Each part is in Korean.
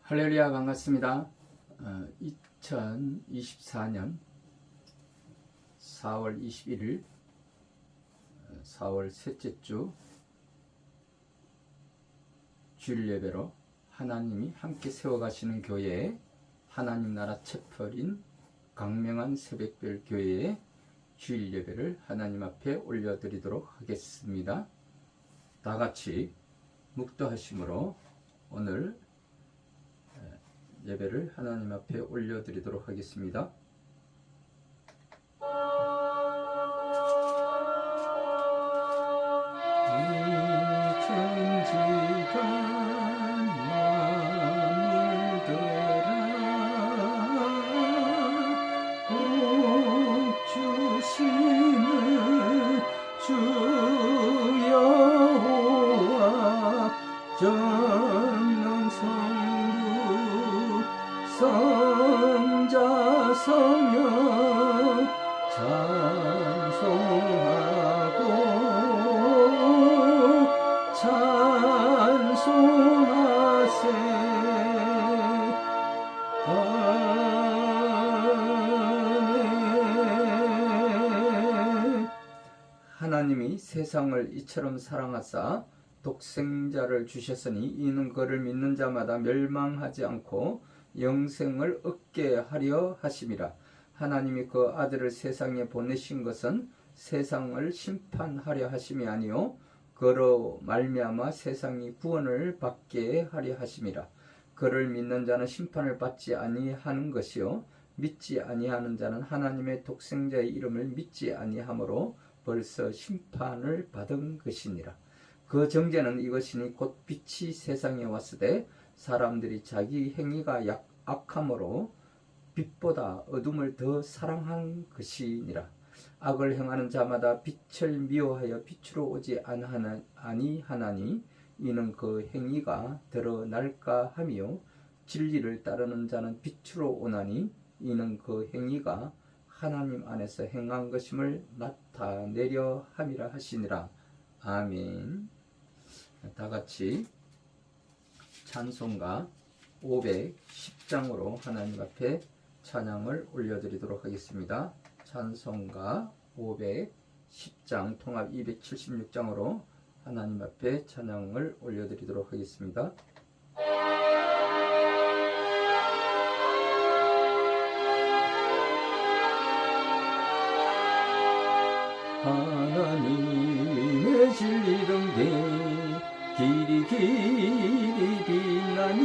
할렐루야, 반갑습니다. 2024년 4월 21일 4월 셋째 주 주일 예배로 하나님이 함께 세워가시는 교회에 하나님 나라 채플인 강명한 새벽별 교회의 주일 예배를 하나님 앞에 올려드리도록 하겠습니다. 다같이 묵도하심으로 오늘 예배를 하나님 앞에 올려드리도록 하겠습니다. 성자 성령 찬송하고 찬송하세. 아멘. 하나님이 세상을 이처럼 사랑하사 독생자를 주셨으니 이는 그를 믿는 자마다 멸망하지 않고 영생을 얻게 하려 하심이라. 하나님이 그 아들을 세상에 보내신 것은 세상을 심판하려 하심이 아니요 그로 말미암아 세상이 구원을 받게 하려 하심이라. 그를 믿는 자는 심판을 받지 아니하는 것이요 믿지 아니하는 자는 하나님의 독생자의 이름을 믿지 아니하므로 벌써 심판을 받은 것이니라. 그 정죄는 이것이니 곧 빛이 세상에 왔으되 사람들이 자기 행위가 악함으로 빛보다 어둠을 더 사랑한 것이니라. 악을 행하는 자마다 빛을 미워하여 빛으로 오지 아니하나니 이는 그 행위가 드러날까 하며 진리를 따르는 자는 빛으로 오나니 이는 그 행위가 하나님 안에서 행한 것임을 나타내려 함이라 하시니라. 아멘. 다같이 찬송가 510장으로 하나님 앞에 찬양을 올려드리도록 하겠습니다. 찬송가 510장 통합 276장으로 하나님 앞에 찬양을 올려드리도록 하겠습니다. 하나님의 진리 등대 길이 빛나니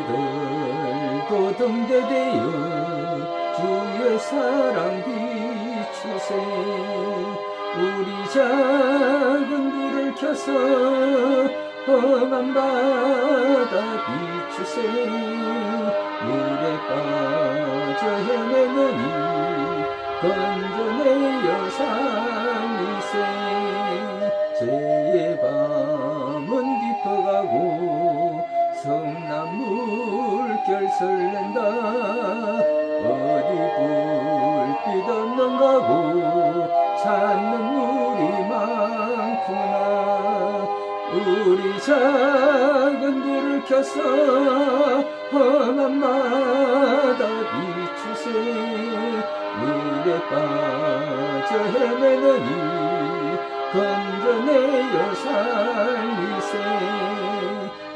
우리들도 등대되어 주의 사랑 비추세. 우리 작은 불을 켜서 험한 바다 비추세. 물에 빠져 헤매느니 건져내어 살리세. 죄의 밤은 깊어가고 성난 물결 설렌다. 어디 불빛 없는 가고 찾는 물이 많구나. 우리 작은 불을 켜서 험한 바다 비추세. 물에 빠져 헤매느니 건져내어 살리세.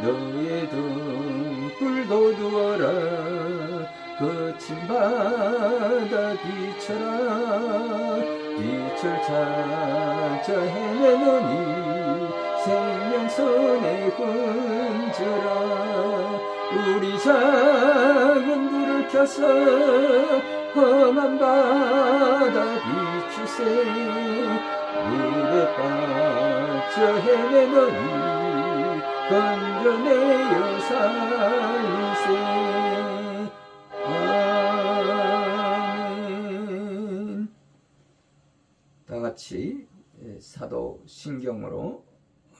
너의 등불도 두어라. 거친 바다 비춰라. 빛을 찾아 헤매느니 생명선에 흔들어. 우리 작은 불을 켜서 험한 바다 비추세. 물에 빠져 헤매느니 건져내어 살리세. 아멘. 다같이 사도 신경으로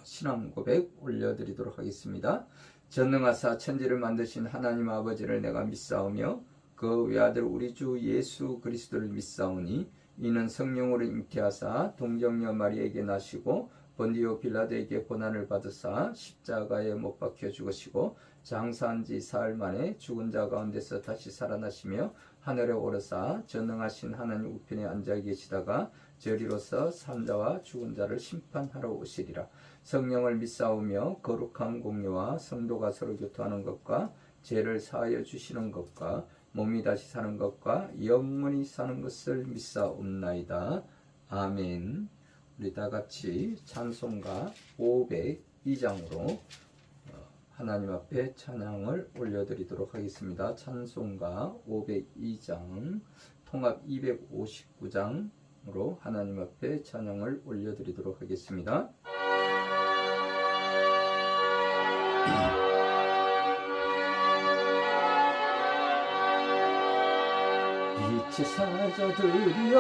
신앙 고백 올려드리도록 하겠습니다. 전능하사 천지를 만드신 하나님 아버지를 내가 믿사오며 그 외아들 우리 주 예수 그리스도를 믿사오니 이는 성령으로 잉태하사 동정녀 마리에게 나시고 본디오 빌라도에게 고난을 받으사 십자가에 못 박혀 죽으시고 장사한 지 사흘 만에 죽은 자 가운데서 다시 살아나시며 하늘에 오르사 전능하신 하나님 우편에 앉아 계시다가 저리로서 산자와 죽은 자를 심판하러 오시리라. 성령을 믿사오며 거룩한 공유와 성도가 서로 교통하는 것과 죄를 사하여 주시는 것과 몸이 다시 사는 것과 영원히 사는 것을 믿사옵나이다. 아멘. 우리 다같이 찬송가 502장으로 하나님 앞에 찬양을 올려드리도록 하겠습니다. 찬송가 502장 통합 259장으로 하나님 앞에 찬양을 올려드리도록 하겠습니다. 빛의 사자들이여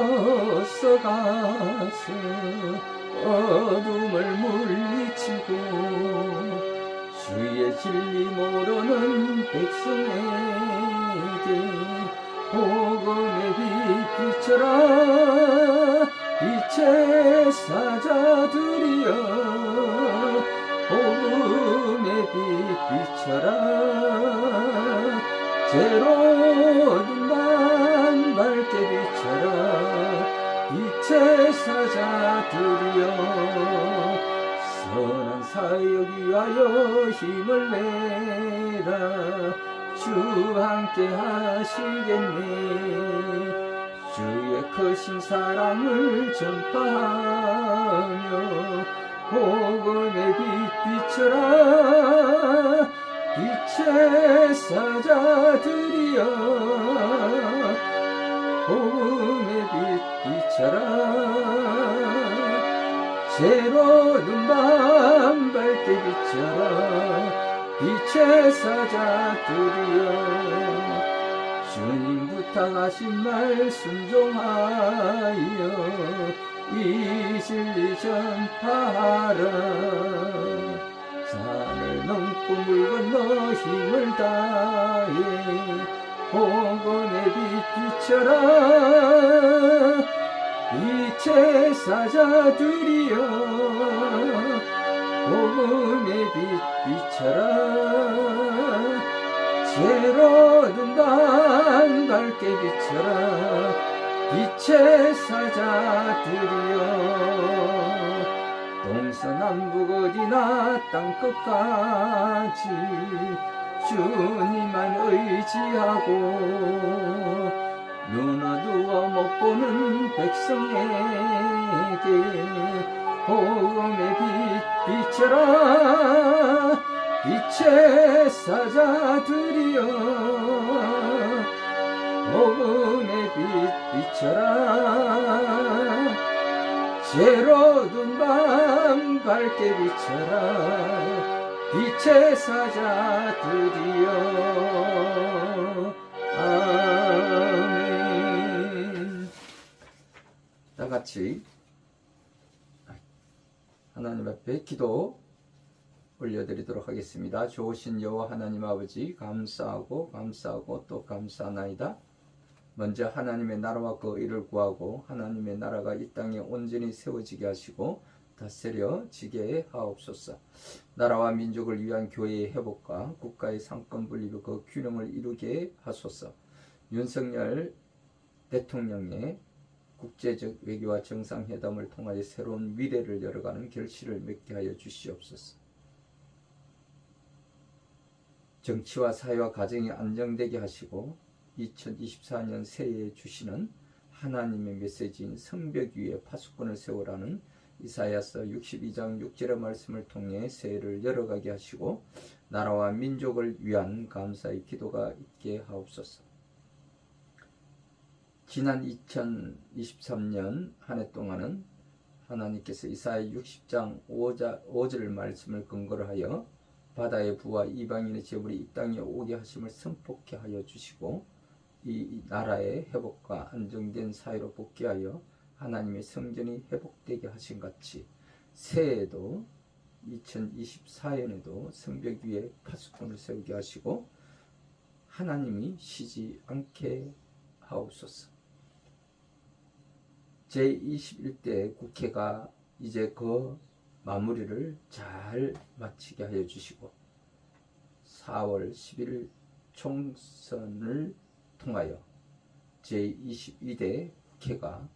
서가서 어둠을 물리치고 주의 진리 모르는 백성에게 복음의 빛 비춰라. 빛의 사자들이여 복음의 빛 비춰라. 죄로 어둠 밝게 비춰라. 빛의 사자들이여 선한 사역 위하여 힘을 내라. 주 함께 하시겠네. 주의 크신 사랑을 전파하며 복음의 빛 비춰라. 빛의 사자들이여 복음의 빛 비춰라. 새로운 밤 밝게 비춰라. 빛의 사자들이여 주님 부탁하신 말 순종하여 이 진리 전파하라. 산을 넘고 물 건너 힘을 다해 복음의 빛 비춰라. 빛의 사자들이여 복음의 빛 비춰라. 새로운 밤 밝게 비춰라. 빛의 사자들이여 동서남북 어디나 땅끝까지 주님만 의지하고 눈 어두워 못 보는 백성에게 복음의 빛 비춰라. 빛의 사자들이여 복음의 빛 비춰라. 새로운 밤 밝게 비춰라. 빛의 사자들이여 아멘. 다같이 하나님 앞에 기도 올려드리도록 하겠습니다. 좋으신 여호와 하나님 아버지 감사하고 또 감사하나이다. 먼저 하나님의 나라와 그 의를 구하고 하나님의 나라가 이 땅에 온전히 세워지게 하시고 다스려지게 하옵소서. 나라와 민족을 위한 교회의 회복과 국가의 상권 분립의 그 균형을 이루게 하소서. 윤석열 대통령의 국제적 외교와 정상회담을 통하여 새로운 미래를 열어가는 결실을 맺게 하여 주시옵소서. 정치와 사회와 가정이 안정되게 하시고 2024년 새해에 주시는 하나님의 메시지인 성벽 위에 파수꾼을 세우라는 이사야서 62장 6절의 말씀을 통해 새해를 열어가게 하시고 나라와 민족을 위한 감사의 기도가 있게 하옵소서. 지난 2023년 한 해 동안은 하나님께서 이사야 60장 5절 말씀을 근거로 하여 바다의 부와 이방인의 재물이 이 땅에 오게 하심을 선포케 하여 주시고 이 나라의 회복과 안정된 사회로 복귀하여 하나님의 성전이 회복되게 하신 같이 새해에도 2024년에도 성벽 위에 파수꾼을 세우게 하시고 하나님이 쉬지 않게 하옵소서. 제21대 국회가 이제 그 마무리를 잘 마치게 하여 주시고 4월 11일 총선을 통하여 제22대 국회가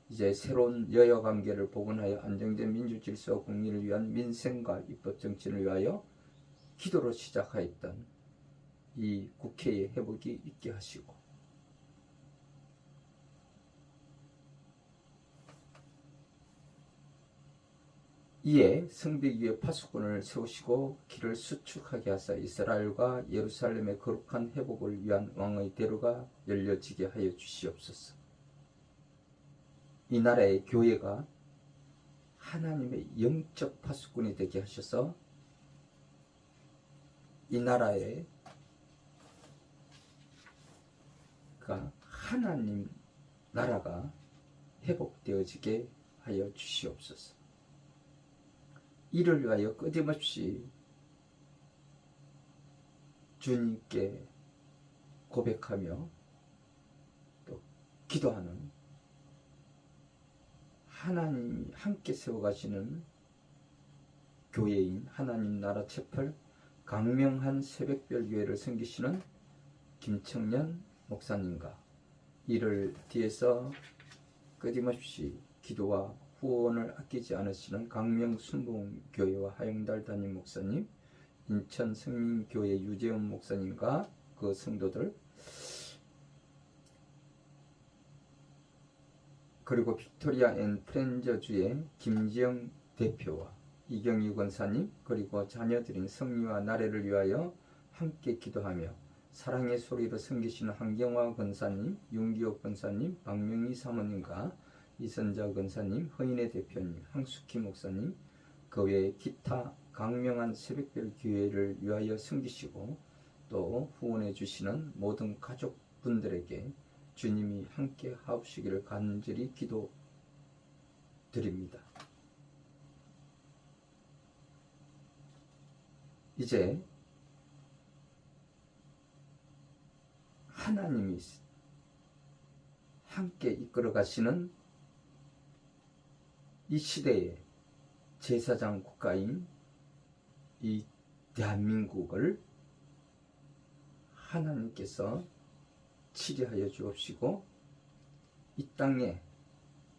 이제 새로운 여야관계를 복원하여 안정된 민주질서와 공리를 위한 민생과 입법정치를 위하여 기도로 시작하였던 이 국회의 회복이 있게 하시고 이에 성벽 위에 파수꾼을 세우시고 길을 수축하게 하사 이스라엘과 예루살렘의 거룩한 회복을 위한 왕의 대로가 열려지게 하여 주시옵소서. 이 나라의 교회가 하나님의 영적 파수꾼이 되게 하셔서 이 나라의 하나님 나라가 회복되어지게 하여 주시옵소서. 이를 위하여 끊임없이 주님께 고백하며 또 기도하는 하나님이 함께 세워가시는 교회인 하나님 나라 채플 강명한 새벽별 교회를 섬기시는 김청년 목사님과 이를 뒤에서 끊임없이 기도와 후원을 아끼지 않으시는 강명순복음교회와 하영달 담임 목사님, 인천 성민교회 유재훈 목사님과 그 성도들, 그리고 빅토리아 앤 프렌저주의 김지영 대표와 이경유 권사님, 그리고 자녀들인 성리와 나래를 위하여 함께 기도하며 사랑의 소리로 섬기시는 한경화 권사님, 윤기옥 권사님, 박명희 사모님과 이선자 권사님, 허인의 대표님, 황숙희 목사님, 그 외에 기타 강명한 새벽별 교회를 위하여 섬기시고 또 후원해 주시는 모든 가족분들에게 주님이 함께 하옵시기를 간절히 기도드립니다. 이제 하나님이 함께 이끌어 가시는 이 시대의 제사장 국가인 이 대한민국을 하나님께서 치리하여 주옵시고 이 땅에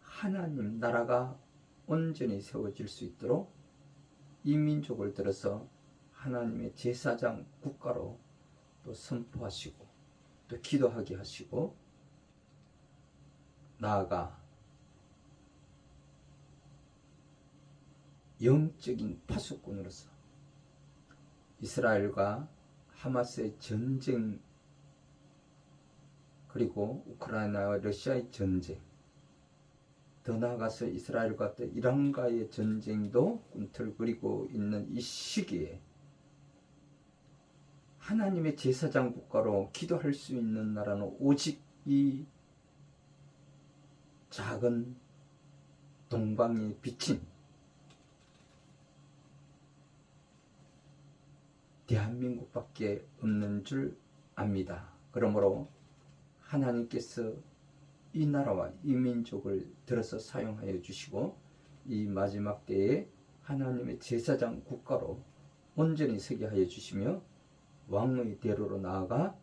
하나님 나라가 온전히 세워질 수 있도록 이 민족을 들어서 하나님의 제사장 국가로 또 선포하시고 또 기도하게 하시고 나아가 영적인 파수꾼으로서 이스라엘과 하마스의 전쟁 그리고 우크라이나와 러시아의 전쟁 더 나아가서 이스라엘과 또 이란과의 전쟁도 꿈틀거리고 있는 이 시기에 하나님의 제사장 국가로 기도할 수 있는 나라는 오직 이 작은 동방의 빛인 대한민국밖에 없는 줄 압니다. 그러므로 하나님께서 이 나라와 이 민족을 들어서 사용하여 주시고 이 마지막 때에 하나님의 제사장 국가로 온전히 서게 하여 주시며 왕의 대로로 나아가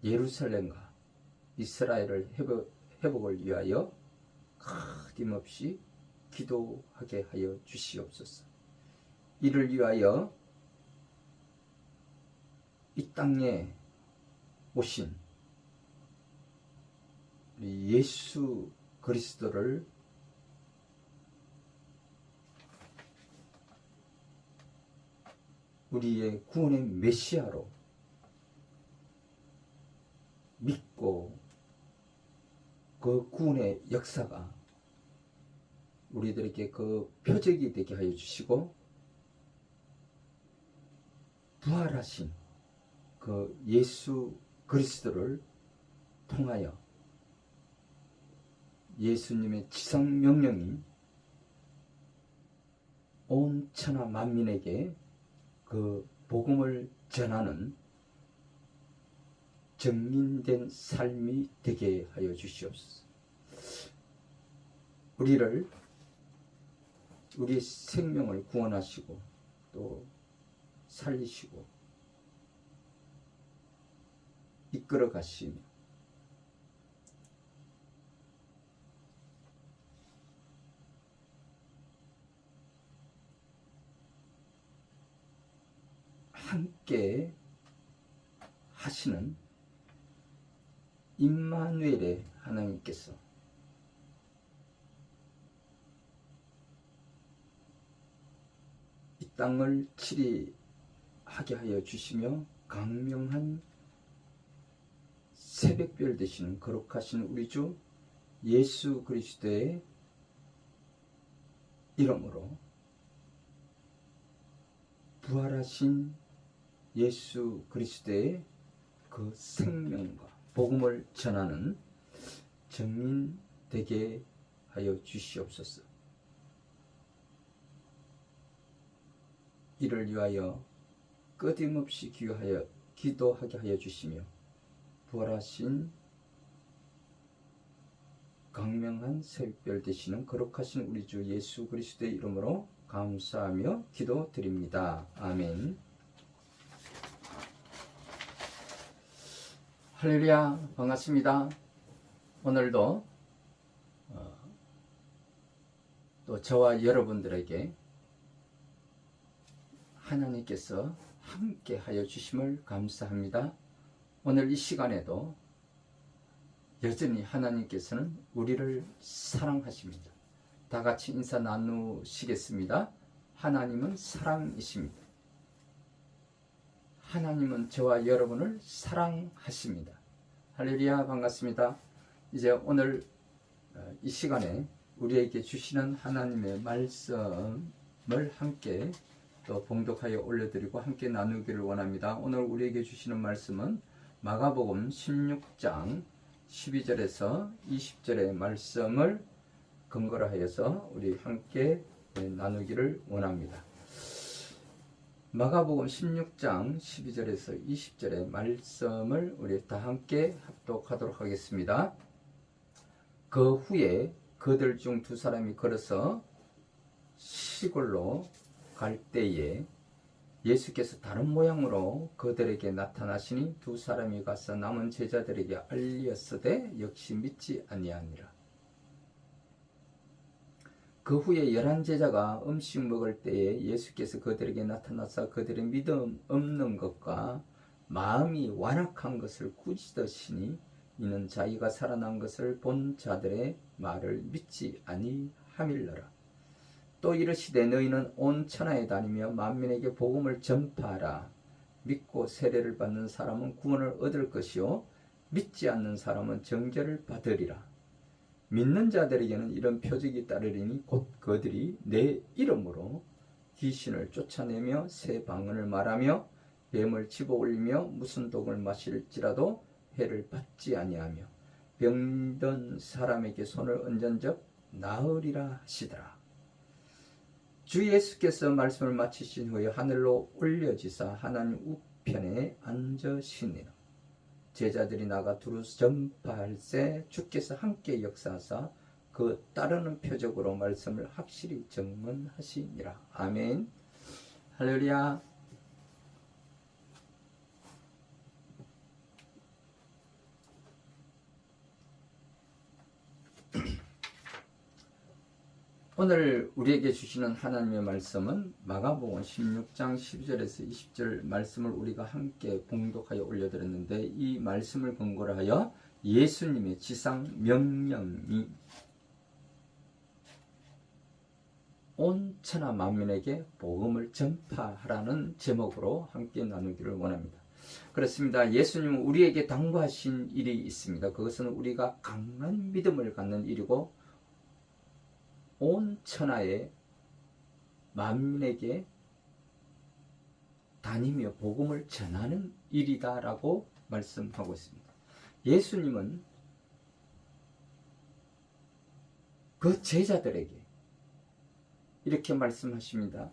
예루살렘과 이스라엘을 회복을 위하여 끊임없이 기도하게 하여 주시옵소서. 이를 위하여 이 땅에 오신 예수 그리스도를 우리의 구원의 메시아로 믿고 그 구원의 역사가 우리들에게 그 표적이 되게 하여 주시고 부활하신 그 예수 그리스도를 통하여 예수님의 지상명령인 온 천하 만민에게 그 복음을 전하는 정인된 삶이 되게 하여 주시옵소서. 우리를 우리 생명을 구원하시고 또 살리시고 이끌어 가시며 함께 하시는 임마누엘의 하나님께서 이 땅을 치리하게 하여 주시며 강명한 새벽별 되시는 거룩하신 우리 주 예수 그리스도의 이름으로 부활하신 예수 그리스도의 그 생명과 복음을 전하는 증인 되게 하여 주시옵소서. 이를 위하여 끊임없이 기도하게 하여 주시며 부활하신 강명한 새벽별 되시는 거룩하신 우리 주 예수 그리스도의 이름으로 감사하며 기도드립니다. 아멘. 할렐루야, 반갑습니다. 오늘도 또 저와 여러분들에게 하나님께서 함께 하여 주심을 감사합니다. 오늘 이 시간에도 여전히 하나님께서는 우리를 사랑하십니다. 다 같이 인사 나누시겠습니다. 하나님은 사랑이십니다. 하나님은 저와 여러분을 사랑하십니다. 할렐루야, 반갑습니다. 이제 오늘 이 시간에 우리에게 주시는 하나님의 말씀을 함께 또 봉독하여 올려드리고 함께 나누기를 원합니다. 오늘 우리에게 주시는 말씀은 마가복음 16장 12절에서 20절의 말씀을 근거로 하여서 우리 함께 나누기를 원합니다. 마가복음 16장 12절에서 20절의 말씀을 우리 다 함께 합독하도록 하겠습니다. 그 후에 그들 중 두 사람이 걸어서 시골로 갈 때에 예수께서 다른 모양으로 그들에게 나타나시니 두 사람이 가서 남은 제자들에게 알렸으되 역시 믿지 아니하니라. 그 후에 11제자가 음식 먹을 때에 예수께서 그들에게 나타나사 그들의 믿음 없는 것과 마음이 완악한 것을 꾸짖으시니 이는 자기가 살아난 것을 본 자들의 말을 믿지 아니함일러라. 또 이르시되 너희는 온 천하에 다니며 만민에게 복음을 전파하라. 믿고 세례를 받는 사람은 구원을 얻을 것이요 믿지 않는 사람은 정죄를 받으리라. 믿는 자들에게는 이런 표적이 따르리니 곧 그들이 내 이름으로 귀신을 쫓아내며 새 방언을 말하며 뱀을 집어올리며 무슨 독을 마실지라도 해를 받지 아니하며 병든 사람에게 손을 얹은즉 나으리라 하시더라. 주 예수께서 말씀을 마치신 후에 하늘로 올려지사 하나님 우편에 앉으시니라. 제자들이 나가 두루 전파할세 주께서 함께 역사하사 그 따르는 표적으로 말씀을 확실히 증언하시니라. 아멘. 할렐루야. 오늘 우리에게 주시는 하나님의 말씀은 마가복음 16장 12절에서 20절 말씀을 우리가 함께 봉독하여 올려드렸는데 이 말씀을 근거로 하여 예수님의 지상 명령이 온 천하 만민에게 복음을 전파하라는 제목으로 함께 나누기를 원합니다. 그렇습니다. 예수님은 우리에게 당부하신 일이 있습니다. 그것은 우리가 강한 믿음을 갖는 일이고 온 천하의 만민에게 다니며 복음을 전하는 일이다라고 말씀하고 있습니다. 예수님은 그 제자들에게 이렇게 말씀하십니다.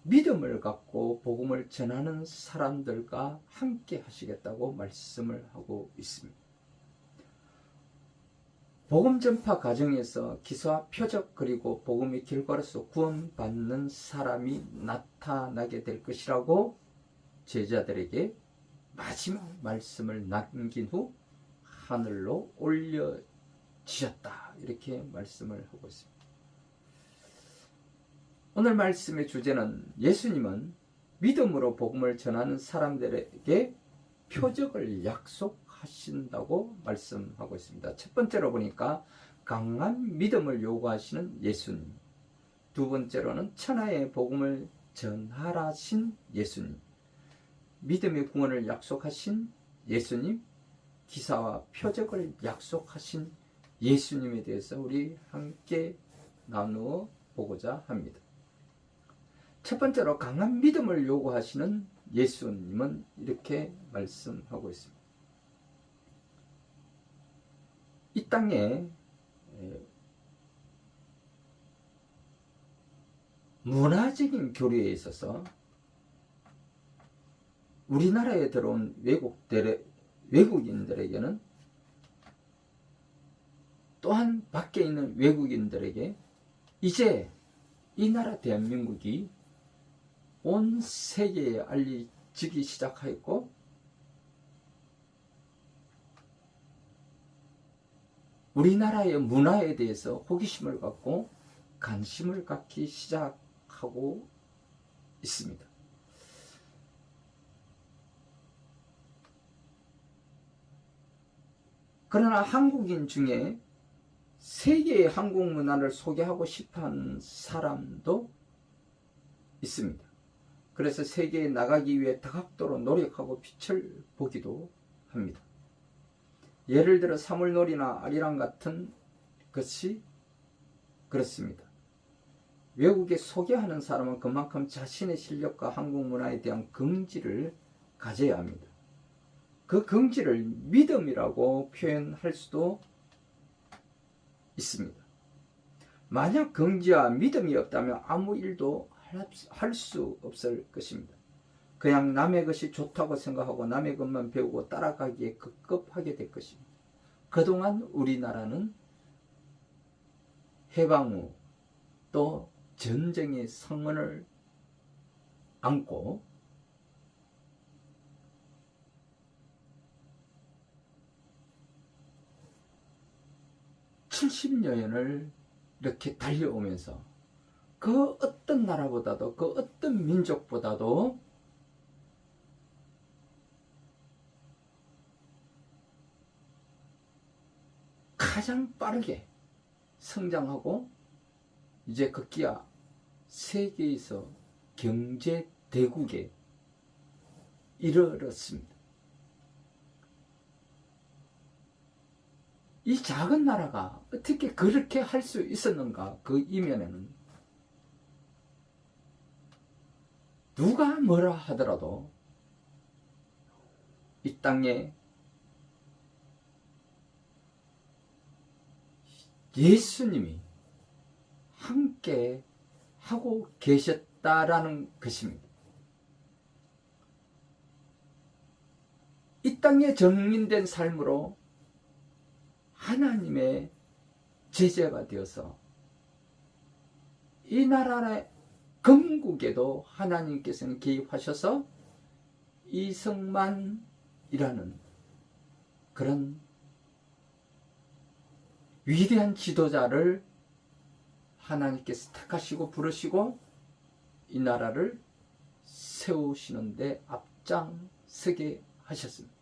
믿음을 갖고 복음을 전하는 사람들과 함께 하시겠다고 말씀을 하고 있습니다. 복음 전파 과정에서 기사와 표적 그리고 복음의 결과로서 구원받는 사람이 나타나게 될 것이라고 제자들에게 마지막 말씀을 남긴 후 하늘로 올려지셨다. 이렇게 말씀을 하고 있습니다. 오늘 말씀의 주제는 예수님은 믿음으로 복음을 전하는 사람들에게 표적을 약속하신다고 말씀하고 있습니다. 첫 번째로 보니까 강한 믿음을 요구하시는 예수님, 두 번째로는 천하의 복음을 전하라신 예수님, 믿음의 구원을 약속하신 예수님, 기사와 표적을 약속하신 예수님에 대해서 우리 함께 나누어 보고자 합니다. 첫 번째로 강한 믿음을 요구하시는 예수님은 이렇게 말씀하고 있습니다. 이 땅에 문화적인 교류에 있어서 우리나라에 들어온 외국인들에게는 또한 밖에 있는 외국인들에게 이제 이 나라 대한민국이 온 세계에 알려지기 시작하였고 우리나라의 문화에 대해서 호기심을 갖고 관심을 갖기 시작하고 있습니다. 그러나 한국인 중에 세계의 한국 문화를 소개하고 싶어하는 사람도 있습니다. 그래서 세계에 나가기 위해 다각도로 노력하고 빛을 보기도 합니다. 예를 들어 사물놀이나 아리랑 같은 것이 그렇습니다. 외국에 소개하는 사람은 그만큼 자신의 실력과 한국 문화에 대한 긍지를 가져야 합니다. 그 긍지를 믿음이라고 표현할 수도 있습니다. 만약 긍지와 믿음이 없다면 아무 일도 할 수 없을 것입니다. 그냥 남의 것이 좋다고 생각하고 남의 것만 배우고 따라가기에 급급하게 될 것입니다. 그동안 우리나라는 해방 후 또 전쟁의 성원을 안고 (70년을) 이렇게 달려오면서 그 어떤 나라보다도 그 어떤 민족보다도 가장 빠르게 성장하고 이제 급기야 세계에서 경제 대국에 이르렀습니다. 이 작은 나라가 어떻게 그렇게 할 수 있었는가? 그 이면에는 누가 뭐라 하더라도 이 땅에 예수님이 함께 하고 계셨다라는 것입니다. 이 땅에 정민된 삶으로 하나님의 제자가 되어서 이 나라의 건국에도 하나님께서는 개입하셔서 이승만이라는 그런 위대한 지도자를 하나님께서 택하시고 부르시고 이 나라를 세우시는데 앞장서게 하셨습니다.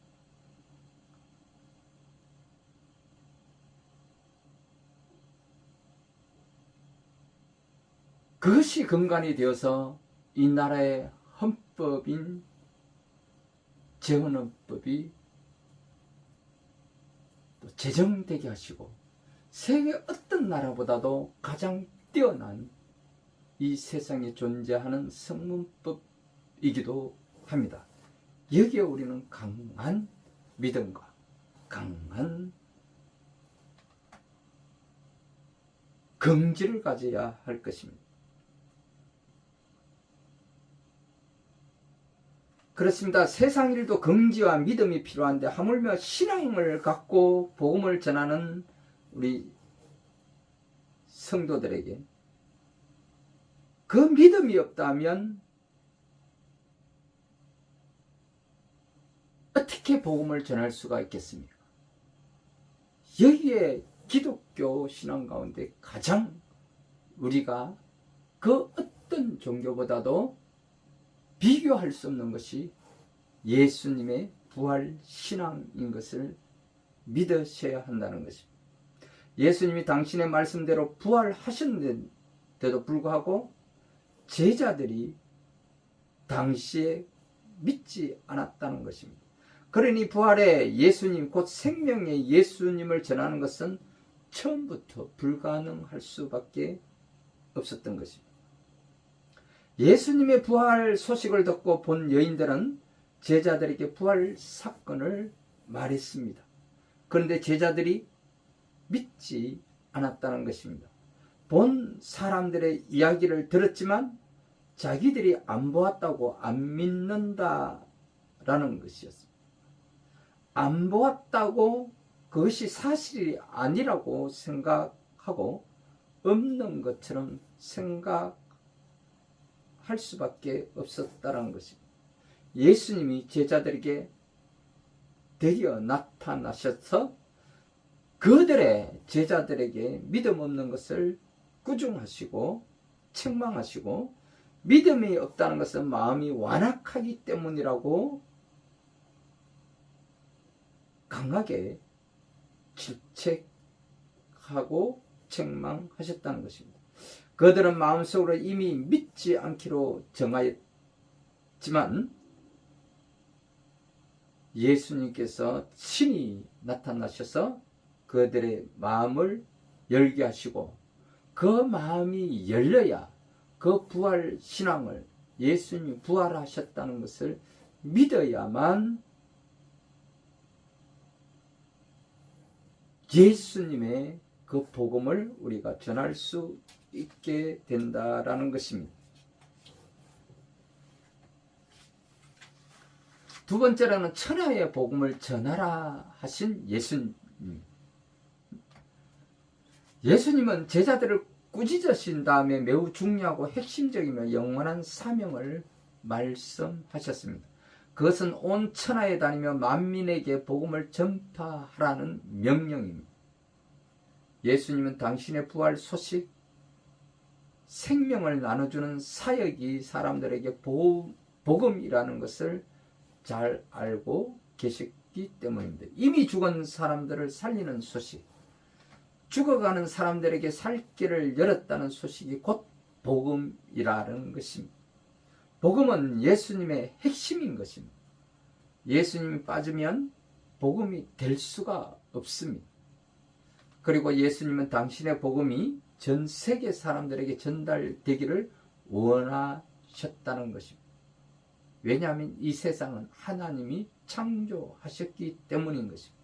그것이 근간이 되어서 이 나라의 헌법인 재헌헌법이 또 제정되게 하시고 세계 어떤 나라보다도 가장 뛰어난 이 세상에 존재하는 성문법이기도 합니다. 여기에 우리는 강한 믿음과 강한 긍지를 가져야 할 것입니다. 그렇습니다. 세상 일도 긍지와 믿음이 필요한데 하물며 신앙을 갖고 복음을 전하는 우리 성도들에게 그 믿음이 없다면 어떻게 복음을 전할 수가 있겠습니까? 여기에 기독교 신앙 가운데 가장 우리가 그 어떤 종교보다도 비교할 수 없는 것이 예수님의 부활 신앙인 것을 믿으셔야 한다는 것입니다. 예수님이 당신의 말씀대로 부활하셨는데도 불구하고 제자들이 당시에 믿지 않았다는 것입니다. 그러니 부활의 예수님, 곧 생명의 예수님을 전하는 것은 처음부터 불가능할 수밖에 없었던 것입니다. 예수님의 부활 소식을 듣고 본 여인들은 제자들에게 부활 사건을 말했습니다. 그런데 제자들이 믿지 않았다는 것입니다. 본 사람들의 이야기를 들었지만 자기들이 안 보았다고 안 믿는다라는 것이었습니다. 안 보았다고 그것이 사실이 아니라고 생각하고 없는 것처럼 생각할 수밖에 없었다는 것입니다. 예수님이 제자들에게 드디어 나타나셔서 그들의 제자들에게 믿음 없는 것을 꾸중하시고 책망하시고 믿음이 없다는 것은 마음이 완악하기 때문이라고 강하게 질책하고 책망하셨다는 것입니다. 그들은 마음속으로 이미 믿지 않기로 정하였지만 예수님께서 친히 나타나셔서 그들의 마음을 열게 하시고 그 마음이 열려야 그 부활 신앙을 예수님이 부활하셨다는 것을 믿어야만 예수님의 그 복음을 우리가 전할 수 있게 된다라는 것입니다. 두 번째로는 천하의 복음을 전하라 하신 예수님. 예수님은 제자들을 꾸짖으신 다음에 매우 중요하고 핵심적이며 영원한 사명을 말씀하셨습니다. 그것은 온 천하에 다니며 만민에게 복음을 전파하라는 명령입니다. 예수님은 당신의 부활 소식, 생명을 나눠주는 사역이 사람들에게 복음이라는 것을 잘 알고 계셨기 때문입니다. 이미 죽은 사람들을 살리는 소식, 죽어가는 사람들에게 살 길을 열었다는 소식이 곧 복음이라는 것입니다. 복음은 예수님의 핵심인 것입니다. 예수님이 빠지면 복음이 될 수가 없습니다. 그리고 예수님은 당신의 복음이 전 세계 사람들에게 전달되기를 원하셨다는 것입니다. 왜냐하면 이 세상은 하나님이 창조하셨기 때문인 것입니다.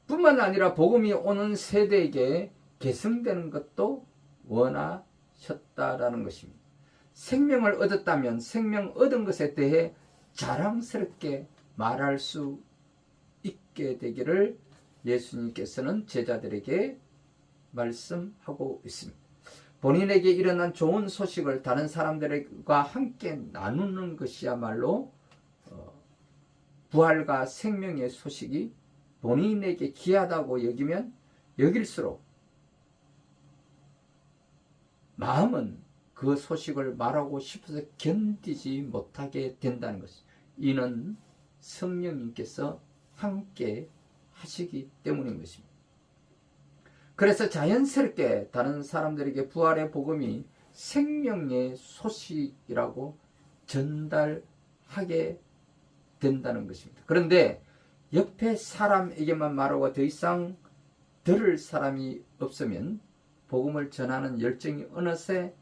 뿐만 아니라 복음이 오는 세대에게 계승되는 것도 원하셨다라는 것입니다. 생명을 얻었다면 생명 얻은 것에 대해 자랑스럽게 말할 수 있게 되기를 예수님께서는 제자들에게 말씀하고 있습니다. 본인에게 일어난 좋은 소식을 다른 사람들과 함께 나누는 것이야말로 부활과 생명의 소식이 본인에게 귀하다고 여기면 여길수록 마음은 그 소식을 말하고 싶어서 견디지 못하게 된다는 것입니다. 이는 성령님께서 함께 하시기 때문인 것입니다. 그래서 자연스럽게 다른 사람들에게 부활의 복음이 생명의 소식이라고 전달하게 된다는 것입니다. 그런데 옆에 사람에게만 말하고 더 이상 들을 사람이 없으면 복음을 전하는 열정이 어느새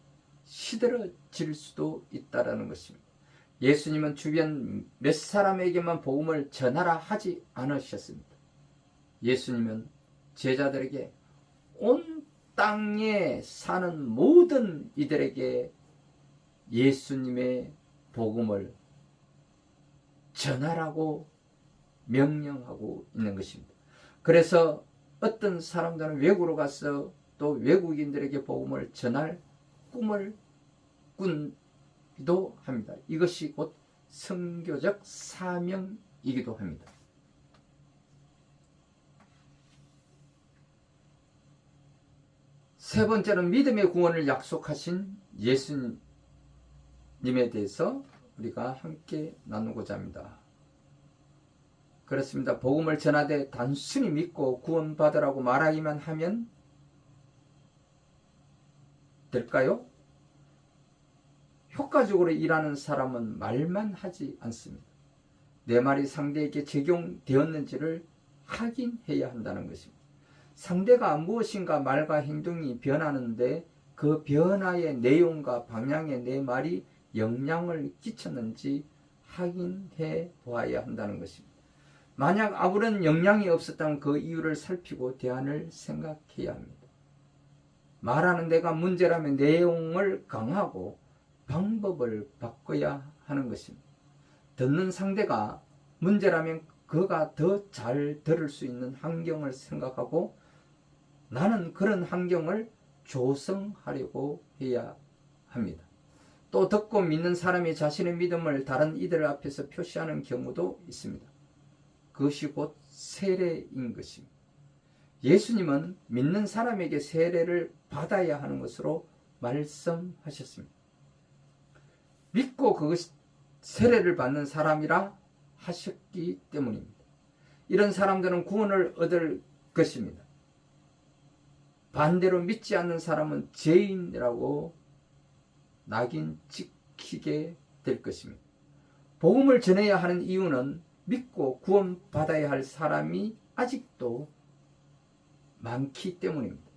시들어질 수도 있다는 것입니다. 예수님은 주변 몇 사람에게만 복음을 전하라 하지 않으셨습니다. 예수님은 제자들에게 온 땅에 사는 모든 이들에게 예수님의 복음을 전하라고 명령하고 있는 것입니다. 그래서 어떤 사람들은 외국으로 가서 또 외국인들에게 복음을 전할 꿈을 꾼기도 합니다. 이것이 곧 선교적 사명이기도 합니다. 세 번째는 믿음의 구원을 약속하신 예수님에 대해서 우리가 함께 나누고자 합니다. 그렇습니다. 복음을 전하되 단순히 믿고 구원받으라고 말하기만 하면 될까요? 효과적으로 일하는 사람은 말만 하지 않습니다. 내 말이 상대에게 적용되었는지를 확인해야 한다는 것입니다. 상대가 무엇인가 말과 행동이 변하는데 그 변화의 내용과 방향에 내 말이 영향을 끼쳤는지 확인해 보아야 한다는 것입니다. 만약 아무런 영향이 없었다면 그 이유를 살피고 대안을 생각해야 합니다. 말하는 데가 문제라면 내용을 강화하고 방법을 바꿔야 하는 것입니다. 듣는 상대가 문제라면 그가 더 잘 들을 수 있는 환경을 생각하고 나는 그런 환경을 조성하려고 해야 합니다. 또 듣고 믿는 사람이 자신의 믿음을 다른 이들 앞에서 표시하는 경우도 있습니다. 그것이 곧 세례인 것입니다. 예수님은 믿는 사람에게 세례를 받아야 하는 것으로 말씀하셨습니다. 믿고 그것이 세례를 받는 사람이라 하셨기 때문입니다. 이런 사람들은 구원을 얻을 것입니다. 반대로 믿지 않는 사람은 죄인이라고 낙인 찍히게 될 것입니다. 복음을 전해야 하는 이유는 믿고 구원받아야 할 사람이 아직도 많기 때문입니다.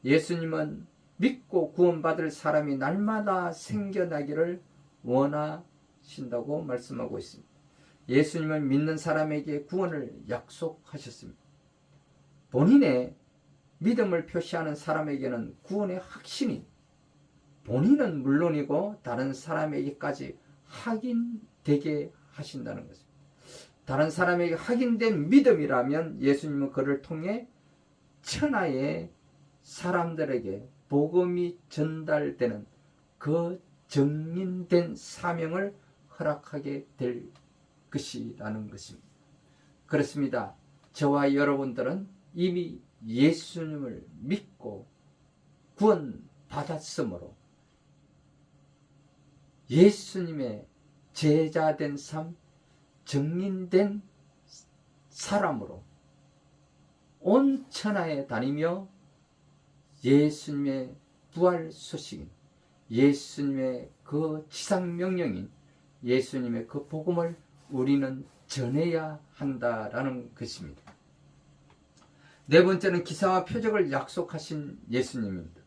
예수님은 믿고 구원받을 사람이 날마다 생겨나기를 원하신다고 말씀하고 있습니다. 예수님은 믿는 사람에게 구원을 약속하셨습니다. 본인의 믿음을 표시하는 사람에게는 구원의 확신이 본인은 물론이고 다른 사람에게까지 확인되게 하신다는 것입니다. 다른 사람에게 확인된 믿음이라면 예수님은 그를 통해 천하의 사람들에게 복음이 전달되는 그 정인된 사명을 허락하게 될 것이라는 것입니다. 그렇습니다. 저와 여러분들은 이미 예수님을 믿고 구원받았으므로 예수님의 제자된 삶, 정인된 사람으로 온 천하에 다니며 예수님의 부활 소식인 예수님의 그 지상명령인 예수님의 그 복음을 우리는 전해야 한다라는 것입니다. 네 번째는 기사와 표적을 약속하신 예수님입니다.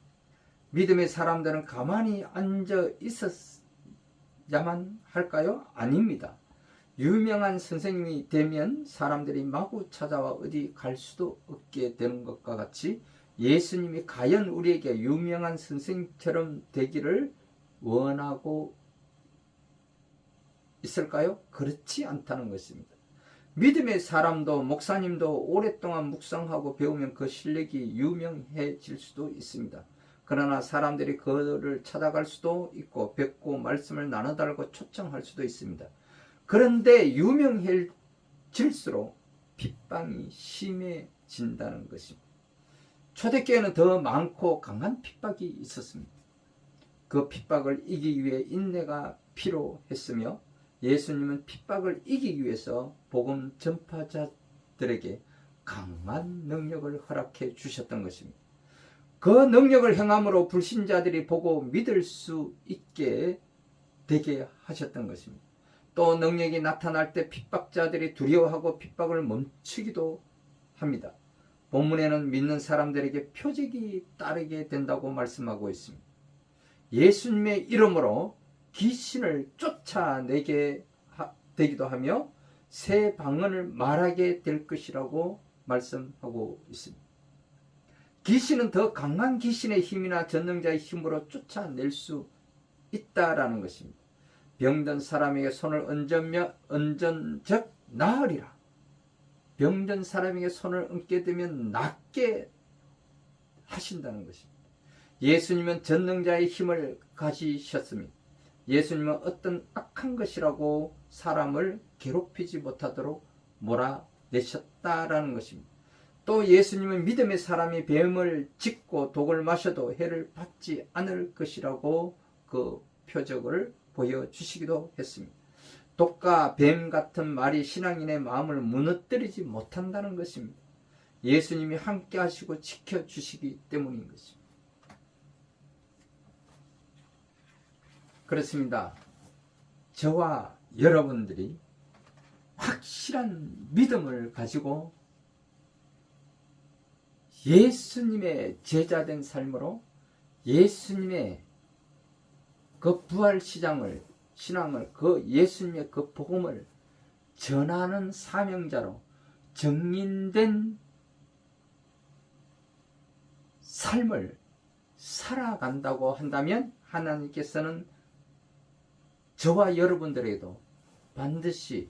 믿음의 사람들은 가만히 앉아 있어야만 할까요? 아닙니다. 유명한 선생님이 되면 사람들이 마구 찾아와 어디 갈 수도 없게 되는 것과 같이 예수님이 과연 우리에게 유명한 선생님처럼 되기를 원하고 있을까요? 그렇지 않다는 것입니다. 믿음의 사람도 목사님도 오랫동안 묵상하고 배우면 그 실력이 유명해질 수도 있습니다. 그러나 사람들이 그를 찾아갈 수도 있고 뵙고 말씀을 나눠달라고 초청할 수도 있습니다. 그런데 유명해질수록 핍박이 심해진다는 것입니다. 초대교회는 더 많고 강한 핍박이 있었습니다. 그 핍박을 이기기 위해 인내가 필요했으며 예수님은 핍박을 이기기 위해서 복음 전파자들에게 강한 능력을 허락해 주셨던 것입니다. 그 능력을 행함으로 불신자들이 보고 믿을 수 있게 되게 하셨던 것입니다. 또 능력이 나타날 때 핍박자들이 두려워하고 핍박을 멈추기도 합니다. 본문에는 믿는 사람들에게 표적이 따르게 된다고 말씀하고 있습니다. 예수님의 이름으로 귀신을 쫓아내게 되기도 하며 새 방언을 말하게 될 것이라고 말씀하고 있습니다. 귀신은 더 강한 귀신의 힘이나 전능자의 힘으로 쫓아낼 수 있다라는 것입니다. 병든 사람에게 손을 얹으며 은전적 나으리라. 병든 사람에게 손을 얹게 되면 낫게 하신다는 것입니다. 예수님은 전능자의 힘을 가지셨습니다. 예수님은 어떤 악한 것이라고 사람을 괴롭히지 못하도록 몰아내셨다라는 것입니다. 또 예수님은 믿음의 사람이 뱀을 짚고 독을 마셔도 해를 받지 않을 것이라고 그 표적을 보여주시기도 했습니다. 독과 뱀 같은 말이 신앙인의 마음을 무너뜨리지 못한다는 것입니다. 예수님이 함께 하시고 지켜주시기 때문인 것입니다. 그렇습니다. 저와 여러분들이 확실한 믿음을 가지고 예수님의 제자된 삶으로 예수님의 그 부활신앙을 그 예수님의 그 복음을 전하는 사명자로 정인된 삶을 살아간다고 한다면 하나님께서는 저와 여러분들에게도 반드시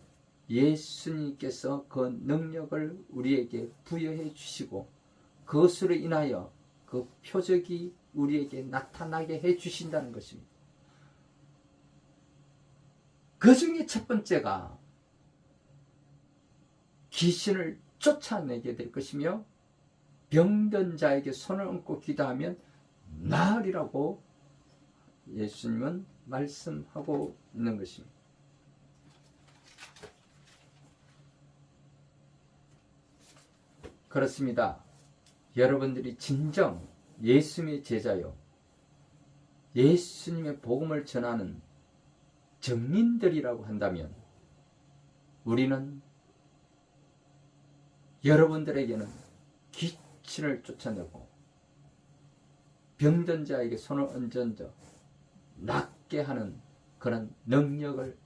예수님께서 그 능력을 우리에게 부여해 주시고 그것으로 인하여 그 표적이 우리에게 나타나게 해 주신다는 것입니다. 그 중에 첫 번째가 귀신을 쫓아내게 될 것이며 병든 자에게 손을 얹고 기도하면 나으리라고 예수님은 말씀하고 있는 것입니다. 그렇습니다. 여러분들이 진정 예수님의 제자요 예수님의 복음을 전하는 정인들이라고 한다면 우리는 여러분들에게는 귀신을 쫓아내고 병든 자에게 손을 얹어 낫게 하는 그런 능력을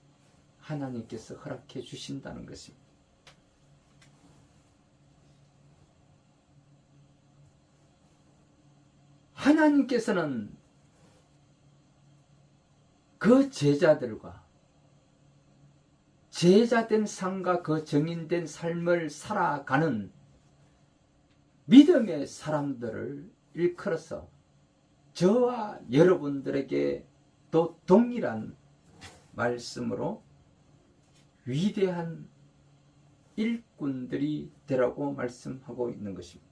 하나님께서 허락해 주신다는 것입니다. 하나님께서는 그 제자들과 제자된 삶과 그 정인된 삶을 살아가는 믿음의 사람들을 일컬어서 저와 여러분들에게 또 동일한 말씀으로 위대한 일꾼들이 되라고 말씀하고 있는 것입니다.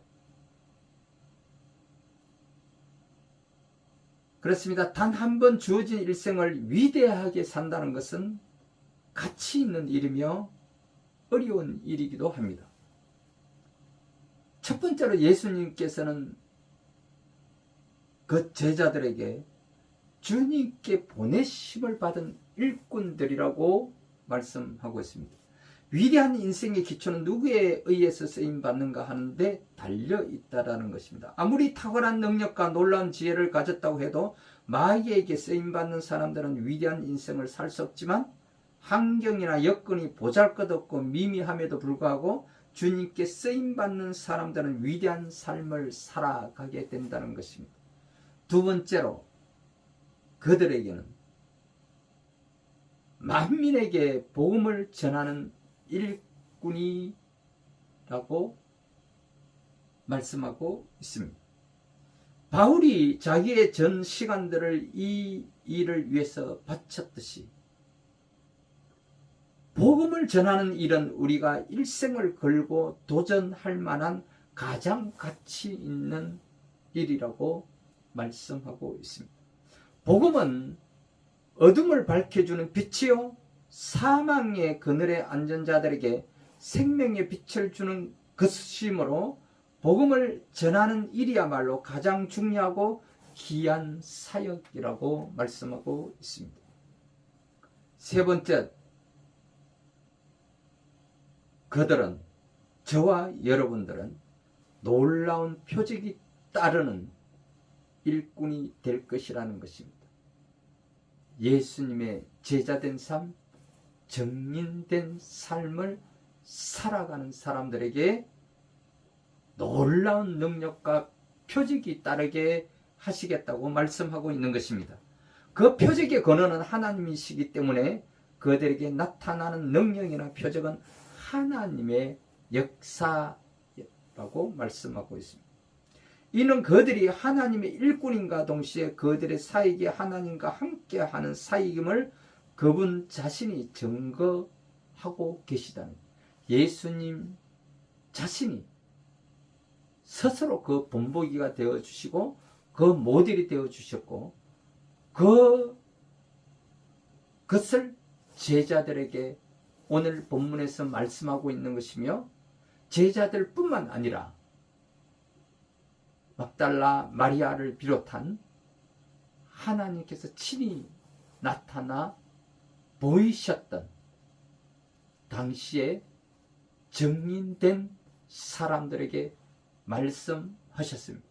그렇습니다. 단 한 번 주어진 일생을 위대하게 산다는 것은 가치 있는 일이며 어려운 일이기도 합니다. 첫 번째로 예수님께서는 그 제자들에게 주님께 보내심을 받은 일꾼들이라고 말씀하고 있습니다. 위대한 인생의 기초는 누구에 의해서 쓰임받는가 하는데 달려있다라는 것입니다. 아무리 탁월한 능력과 놀라운 지혜를 가졌다고 해도 마귀에게 쓰임받는 사람들은 위대한 인생을 살 수 없지만 환경이나 여건이 보잘것없고 미미함에도 불구하고 주님께 쓰임받는 사람들은 위대한 삶을 살아가게 된다는 것입니다. 두 번째로 그들에게는 만민에게 복음을 전하는 일꾼이라고 말씀하고 있습니다. 바울이 자기의 전 시간들을 이 일을 위해서 바쳤듯이 복음을 전하는 일은 우리가 일생을 걸고 도전할 만한 가장 가치 있는 일이라고 말씀하고 있습니다. 복음은 어둠을 밝혀주는 빛이요 사망의 그늘에 앉은 자들에게 생명의 빛을 주는 것이므로 복음을 전하는 일이야말로 가장 중요하고 귀한 사역이라고 말씀하고 있습니다. 세 번째, 그들은 저와 여러분들은 놀라운 표적이 따르는 일꾼이 될 것이라는 것입니다. 예수님의 제자된 삶, 정인된 삶을 살아가는 사람들에게 놀라운 능력과 표적이 따르게 하시겠다고 말씀하고 있는 것입니다. 그 표적의 근원은 하나님이시기 때문에 그들에게 나타나는 능력이나 표적은 하나님의 역사라고 말씀하고 있습니다. 이는 그들이 하나님의 일꾼인가 동시에 그들의 사역이 하나님과 함께하는 사역임을 그분 자신이 증거하고 계시다는, 예수님 자신이 스스로 그 본보기가 되어주시고 그 모델이 되어주셨고 그것을 제자들에게 오늘 본문에서 말씀하고 있는 것이며, 제자들뿐만 아니라 막달라 마리아를 비롯한 하나님께서 친히 나타나 보이셨던 당시에 증인된 사람들에게 말씀하셨습니다.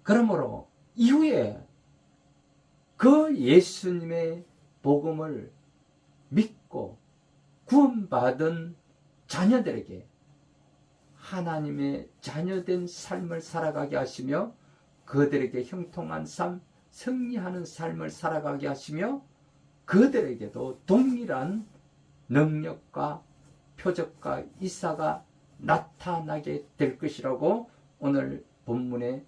그러므로 이후에 그 예수님의 복음을 믿고 구원받은 자녀들에게 하나님의 자녀된 삶을 살아가게 하시며, 그들에게 형통한 삶, 승리하는 삶을 살아가게 하시며, 그들에게도 동일한 능력과 표적과 이사가 나타나게 될 것이라고 오늘 본문에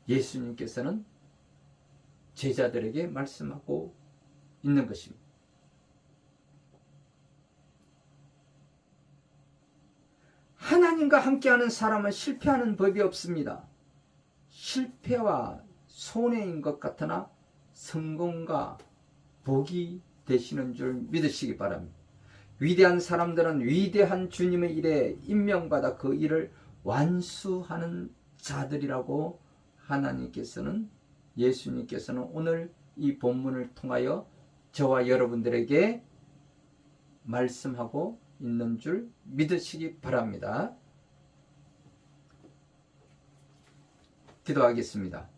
예수님께서는 제자들에게 말씀하고 있는 것입니다. 하나님과 함께하는 사람은 실패하는 법이 없습니다. 실패와 손해인 것 같으나 성공과 복이 되시는 줄 믿으시기 바랍니다. 위대한 사람들은 위대한 주님의 일에 임명받아 그 일을 완수하는 자들이라고 하나님께서는, 예수님께서는 오늘 이 본문을 통하여 저와 여러분들에게 말씀하고 있는 줄 믿으시기 바랍니다. 기도하겠습니다.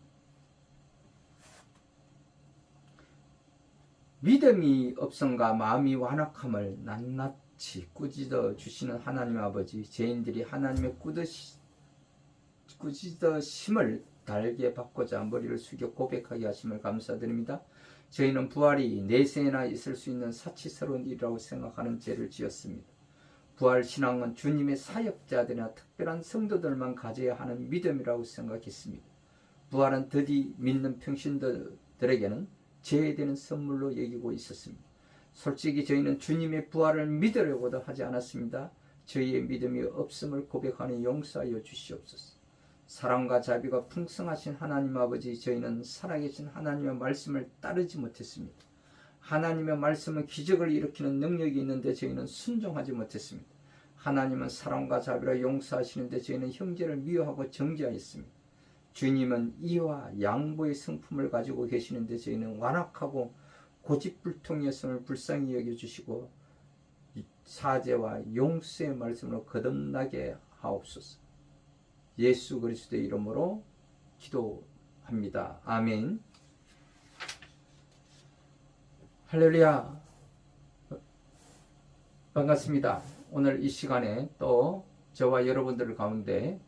믿음이 없음과 마음이 완악함을 낱낱이 꾸짖어 주시는 하나님 아버지, 죄인들이 하나님의 꾸짖으심을 달게 받고자 머리를 숙여 고백하게 하심을 감사드립니다. 저희는 부활이 내생에나 있을 수 있는 사치스러운 일이라고 생각하는 죄를 지었습니다. 부활신앙은 주님의 사역자들이나 특별한 성도들만 가져야 하는 믿음이라고 생각했습니다. 부활은 더디 믿는 평신도들에게는 제외되는 선물로 여기고 있었습니다. 솔직히 저희는 주님의 부활을 믿으려고도 하지 않았습니다. 저희의 믿음이 없음을 고백하는 용서하여 주시옵소서. 사랑과 자비가 풍성하신 하나님 아버지, 저희는 살아계신 하나님의 말씀을 따르지 못했습니다. 하나님의 말씀은 기적을 일으키는 능력이 있는데 저희는 순종하지 못했습니다. 하나님은 사랑과 자비로 용서하시는데 저희는 형제를 미워하고 정죄하였습니다. 주님은 이와 양보의 성품을 가지고 계시는데 저희는 완악하고 고집불통이었음을 불쌍히 여겨주시고 사죄와 용서의 말씀으로 거듭나게 하옵소서. 예수 그리스도의 이름으로 기도합니다. 아멘. 할렐루야. 반갑습니다. 오늘 이 시간에 또 저와 여러분들 가운데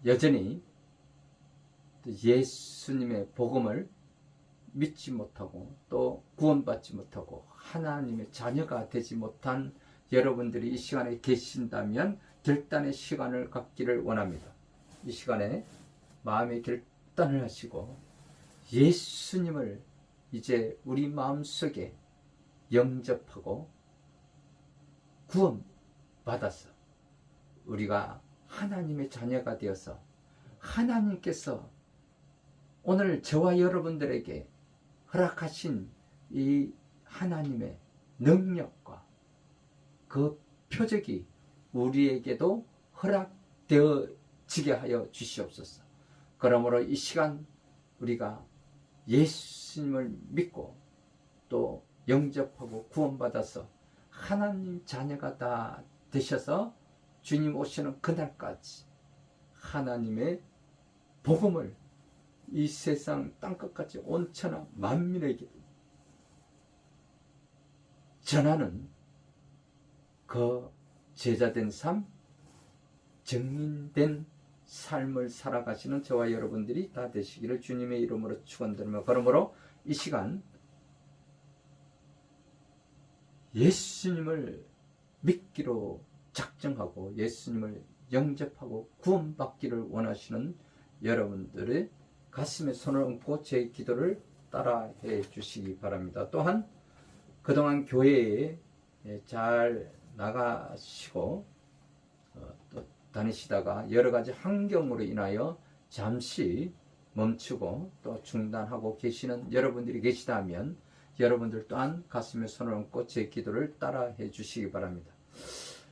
여전히 예수님의 복음을 믿지 못하고 또 구원받지 못하고 하나님의 자녀가 되지 못한 여러분들이 이 시간에 계신다면 결단의 시간을 갖기를 원합니다. 이 시간에 마음의 결단을 하시고 예수님을 이제 우리 마음속에 영접하고 구원받아서 우리가 하나님의 자녀가 되어서 하나님께서 오늘 저와 여러분들에게 허락하신 이 하나님의 능력과 그 표적이 우리에게도 허락되어지게 하여 주시옵소서. 그러므로 이 시간 우리가 예수님을 믿고 또 영접하고 구원받아서 하나님 자녀가 다 되셔서 주님 오시는 그날까지 하나님의 복음을 이 세상 땅끝까지 온 천하 만민에게 전하는 그 제자된 삶, 증인된 삶을 살아가시는 저와 여러분들이 다 되시기를 주님의 이름으로 축원드리며, 그러므로 이 시간 예수님을 믿기로 작정하고 예수님을 영접하고 구원받기를 원하시는 여러분들의 가슴에 손을 얹고 제 기도를 따라해 주시기 바랍니다. 또한 그동안 교회에 잘 나가시고 또 다니시다가 여러 가지 환경으로 인하여 잠시 멈추고 또 중단하고 계시는 여러분들이 계시다면 여러분들 또한 가슴에 손을 얹고 제 기도를 따라해 주시기 바랍니다.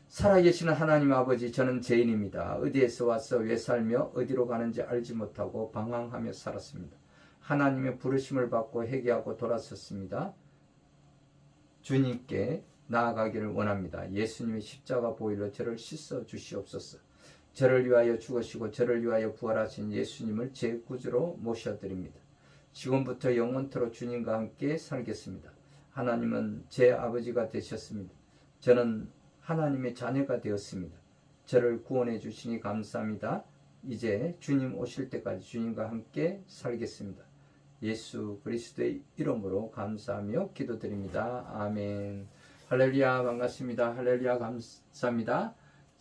살아계시는 하나님 아버지, 저는 죄인입니다. 어디에서 와서 왜 살며 어디로 가는지 알지 못하고 방황하며 살았습니다. 하나님의 부르심을 받고 회개하고 돌아섰습니다. 주님께 나아가기를 원합니다. 예수님의 십자가 보혈로 저를 씻어 주시옵소서. 저를 위하여 죽으시고 저를 위하여 부활하신 예수님을 제 구주로 모셔드립니다. 지금부터 영원토록 주님과 함께 살겠습니다. 하나님은 제 아버지가 되셨습니다. 저는 하나님의 자녀가 되었습니다. 저를 구원해 주시니 감사합니다. 이제 주님 오실 때까지 주님과 함께 살겠습니다. 예수 그리스도의 이름으로 감사하며 기도드립니다. 아멘. 할렐루야, 반갑습니다. 할렐루야, 감사합니다.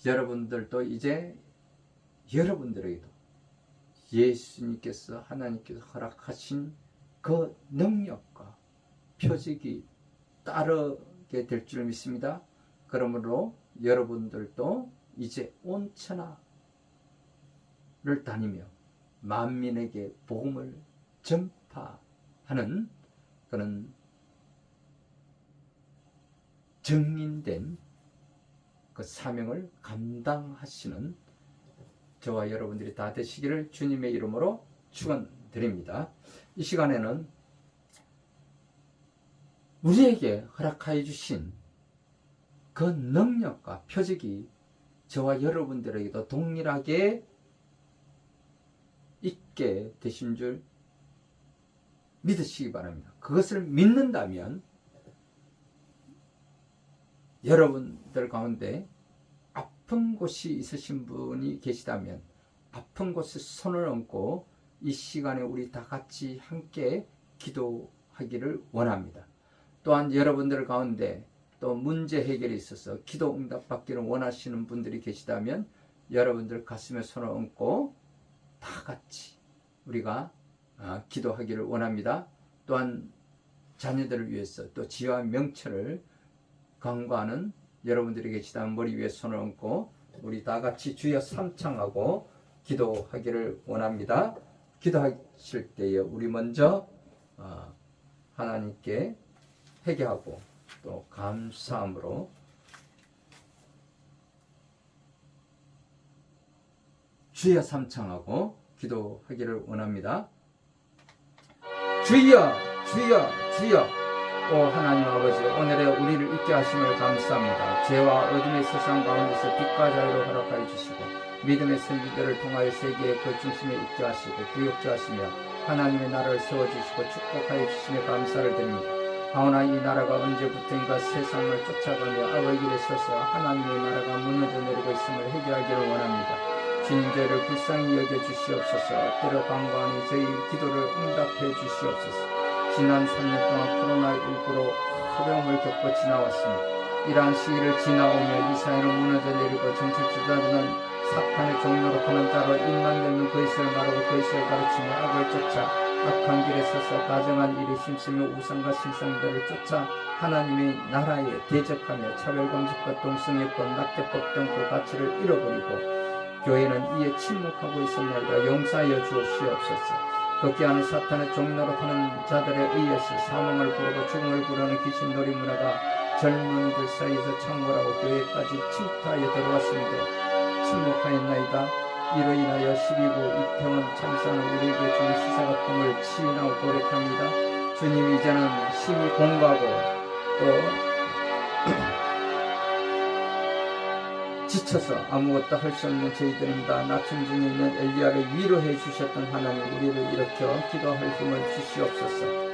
여러분들도 이제 여러분들에게도 예수님께서 하나님께서 허락하신 그 능력과 표적이 따르게 될 줄 믿습니다. 그러므로 여러분들도 이제 온 천하를 다니며 만민에게 복음을 전파하는 그런 정인된 그 사명을 감당하시는 저와 여러분들이 다 되시기를 주님의 이름으로 축원드립니다. 이 시간에는 우리에게 허락하여 주신 그 능력과 표적이 저와 여러분들에게도 동일하게 있게 되신 줄 믿으시기 바랍니다. 그것을 믿는다면 여러분들 가운데 아픈 곳이 있으신 분이 계시다면 아픈 곳에 손을 얹고 이 시간에 우리 다 같이 함께 기도하기를 원합니다. 또한 여러분들 가운데 또 문제 해결에 있어서 기도 응답 받기를 원하시는 분들이 계시다면 여러분들 가슴에 손을 얹고 다 같이 우리가 기도하기를 원합니다. 또한 자녀들을 위해서 또 지와 명철을 간구하는 여러분들이 계시다면 머리 위에 손을 얹고 우리 다 같이 주여 삼창하고 기도하기를 원합니다. 기도하실 때에 우리 먼저 하나님께 회개하고 또 감사함으로 주여 삼창하고 기도하기를 원합니다. 주여 주여 주여. 오 하나님 아버지, 오늘의 우리를 있게 하심을 감사합니다. 죄와 어둠의 세상 가운데서 빛과 자유로 허락하여 주시고 믿음의 선지자를 통하여 세계의 그 중심에 있게 하시고 구역케 하시며 하나님의 나라를 세워주시고 축복하여 주시며 감사를 드립니다. 하오나 이 나라가 언제부터인가 세상을 쫓아가며 악의 길에 서서 하나님의 나라가 무너져 내리고 있음을 회개하기를 원합니다. 주님, 저희를 불쌍히 여겨 주시옵소서. 때로 간구하니 저희 기도를 응답해 주시옵소서. 지난 3년 동안 코로나19로 어려움을 겪고 지나왔습니다. 이러한 시기를 지나오며 이 사회는 무너져 내리고 정치 지도자는 사탄의 종로로 가는 자로 입만 열면 그리스를 말하고 그리스를 가르치며 악을 쫓아 악한 길에 서서 가정한 일이 힘쓰며 우상과 신상들을 쫓아 하나님의 나라에 대적하며 차별금지법, 동성애법, 낙태법 등 그 가치를 잃어버리고 교회는 이에 침묵하고 있었나이다. 용서하여 주시옵소서. 걷게 하는 사탄의 종로로 하는 자들에 의해서 사망을 부르고 죽음을 부르는 귀신 놀이 문화가 젊은이들 사이에서 창궐하고 교회까지 침투하여 들어왔습니다. 침묵하였나이다. 이로 인하여 12구 이태원 참사는 우리에게 주는 시사각품을 치인하고 고백합니다. 주님, 이제는 심히 공부하고 또 지쳐서 아무것도 할 수 없는 저희들입니다. 낙심 중에 있는 엘리야를 위로해 주셨던 하나님, 우리를 일으켜 기도할 힘을 주시옵소서.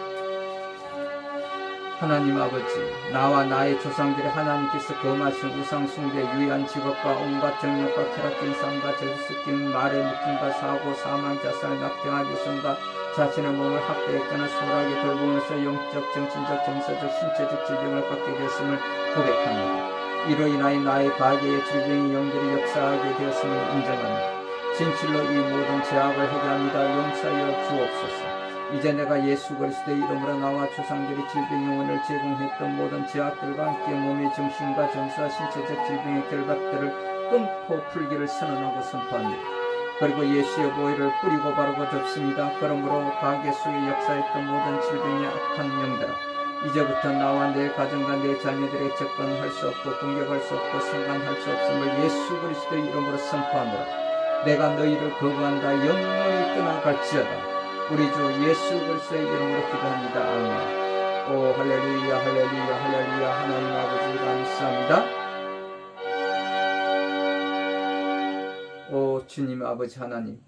하나님 아버지, 나와 나의 조상들이 하나님께서 금하신 우상 숭배, 유의한 직업과 온갖 정욕과 쾌락된 삶과 저주스킨 말의 묶임과 사고, 사망, 자살, 낙태와 유성과 자신의 몸을 학대했거나 소홀하게 돌보면서 영적, 정신적, 정서적, 신체적 질병을 받게 되었음을 고백합니다. 이로 인하여 나의 가게에 질병의 영들이 역사하게 되었음을 인정합니다. 진실로 이 모든 죄악을 회개합니다. 용서하여 주옵소서. 이제 내가 예수 그리스도의 이름으로 나와 조상들이 질병의 원을 제공했던 모든 죄악들과 함께 몸의 정신과 정서와 신체적 질병의 결박들을 끊고 풀기를 선언하고 선포합니다. 그리고 예수의 보혈을 뿌리고 바르고 덮습니다. 그러므로 가게 속에 역사했던 모든 질병의 악한 영들아, 이제부터 나와 내 가정과 내 자녀들에 접근할 수 없고 공격할 수 없고 상관할 수 없음을 예수 그리스도의 이름으로 선포하노라. 내가 너희를 거부한다. 영원히 떠나갈지어다. 우리 주 예수 그리스도의 이름으로 기도합니다. 아멘. 오 할렐루야 할렐루야 할렐루야. 하나님 아버지 감사합니다. 오 주님 아버지 하나님,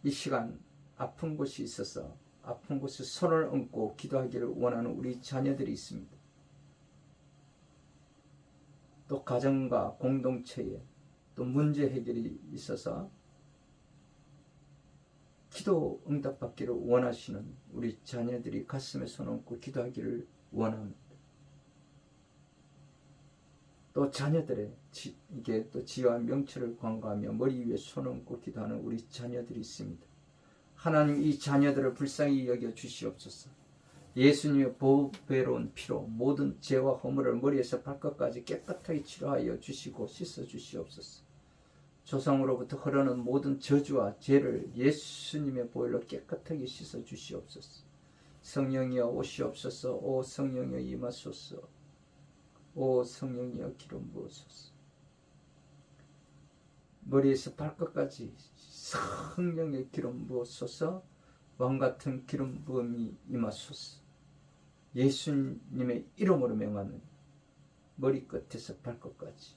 이 시간 아픈 곳이 있어서 아픈 곳에 손을 얹고 기도하기를 원하는 우리 자녀들이 있습니다. 또 가정과 공동체에 또 문제 해결이 있어서 기도 응답받기를 원하시는 우리 자녀들이 가슴에 손 얹고 기도하기를 원합니다. 또 자녀들의 이게 또 지와 명철을 관가하며 머리 위에 손 얹고 기도하는 우리 자녀들이 있습니다. 하나님, 이 자녀들을 불쌍히 여겨 주시옵소서. 예수님의 보배로운 피로 모든 죄와 허물을 머리에서 발끝까지 깨끗하게 치료하여 주시고 씻어 주시옵소서. 조상으로부터 흐르는 모든 저주와 죄를 예수님의 보혈로 깨끗하게 씻어 주시옵소서. 성령이여 오시옵소서. 오 성령이여 임하소서. 오 성령이여 기름 부으소서. 머리에서 발끝까지 성령의 기름 부으소서. 왕같은 기름 부음이 임하소서. 예수님의 이름으로 명하는 머리끝에서 발끝까지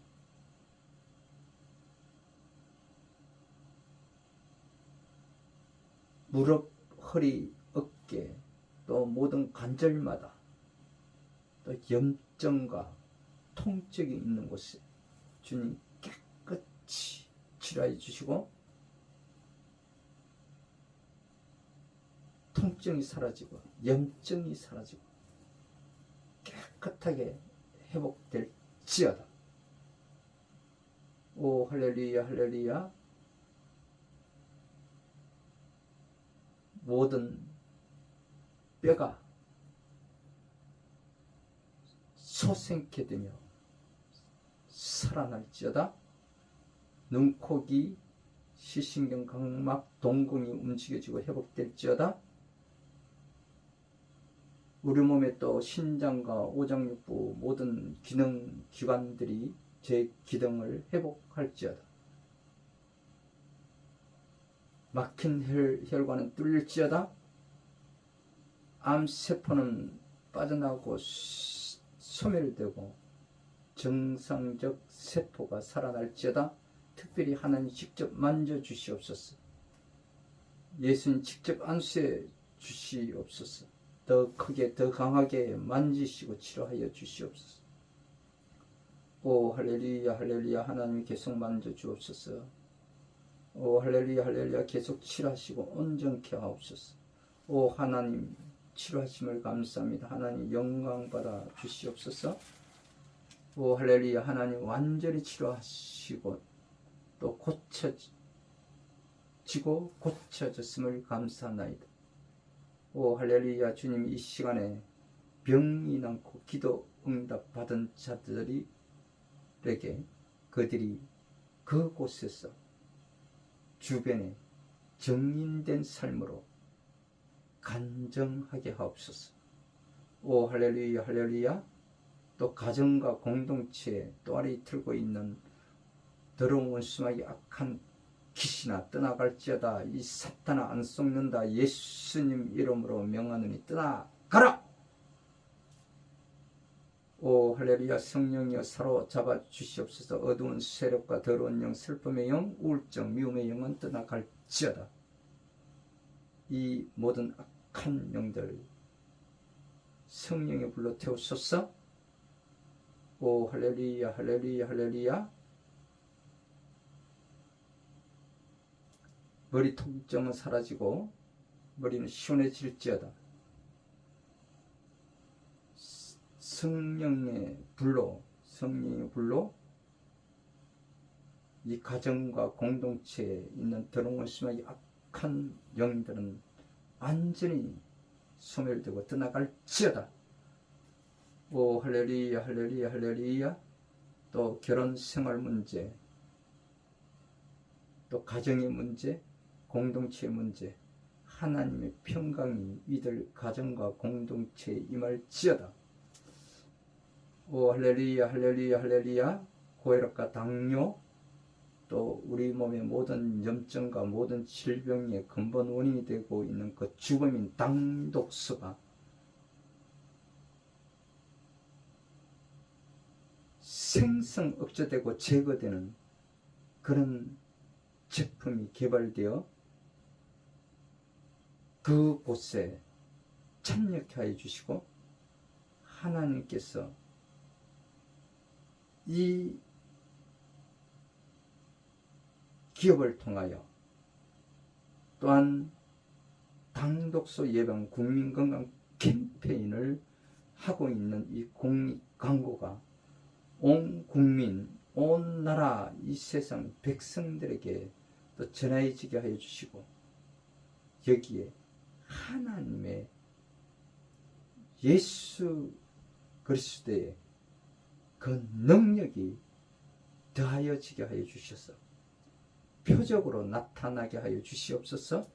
무릎, 허리, 어깨, 또 모든 관절마다 또 염증과 통증이 있는 곳에 주님 깨끗이 치료해 주시고 통증이 사라지고 염증이 사라지고 깨끗하게 회복될지어다. 오 할렐루야 할렐루야. 모든 뼈가 솟생케 되며 살아날지어다. 눈, 코, 귀, 시신경, 각막, 동공이 움직여지고 회복될지어다. 우리 몸의 또 신장과 오장육부 모든 기능 기관들이 제 기능을 회복할지어다. 막힌 혈관은 뚫릴지어다. 암세포는 빠져나오고 소멸되고 정상적 세포가 살아날지어다. 특별히 하나님 직접 만져주시옵소서. 예수님 직접 안수해 주시옵소서. 더 크게 더 강하게 만지시고 치료하여 주시옵소서. 오 할렐루야 할렐루야. 하나님 계속 만져주옵소서. 오 할렐루야 할렐루야. 계속 치료하시고 온전케 하옵소서. 오 하나님 치료하심을 감사합니다. 하나님 영광 받아 주시옵소서. 오 할렐루야. 하나님 완전히 치료하시고 또 고쳐지고 고쳐졌음을 감사하나이다. 오 할렐루야. 주님, 이 시간에 병이 많고 기도 응답 받은 자들에게 그들이 그곳에서 주변에 정인된 삶으로 간정하게 하옵소서. 오 할렐루야 할렐루야. 또 가정과 공동체에 또아리 틀고 있는 더러운 원수마귀 악한 귀신아 떠나갈지어다. 이 사탄아 안 속는다. 예수님 이름으로 명하노니 떠나가라. 오 할렐루야. 성령이여 사로잡아 주시옵소서. 어두운 세력과 더러운 영, 슬픔의 영, 우울증, 미움의 영은 떠나갈지어다. 이 모든 악한 영들 성령의 불로 태우소서. 오 할렐루야 할렐루야 할렐루야. 머리 통증은 사라지고 머리는 시원해질지어다. 성령의 불로 성령의 불로 이 가정과 공동체에 있는 더러운 심하게 악한 영들은 완전히 소멸되고 떠나갈지어다. 오 할렐루야 할렐루야 할렐루야. 또 결혼 생활 문제, 또 가정의 문제, 공동체의 문제, 하나님의 평강이 이들 가정과 공동체에 임할지어다. 오 할렐루야 할렐루야 할렐루야. 고혈압과 당뇨, 또 우리 몸의 모든 염증과 모든 질병의 근본 원인이 되고 있는 그 죽음인 당독수가 생성 억제되고 제거되는 그런 제품이 개발되어 그곳에 참여하여 주시고, 하나님께서 이 기업을 통하여 또한 당독소 예방 국민건강 캠페인을 하고 있는 이 공익 광고가 온 국민, 온 나라, 이 세상 백성들에게 또 전해지게 하여 주시고, 여기에 하나님의 예수 그리스도의 그 능력이 더하여지게 하여 주셔서 표적으로 나타나게 하여 주시옵소서.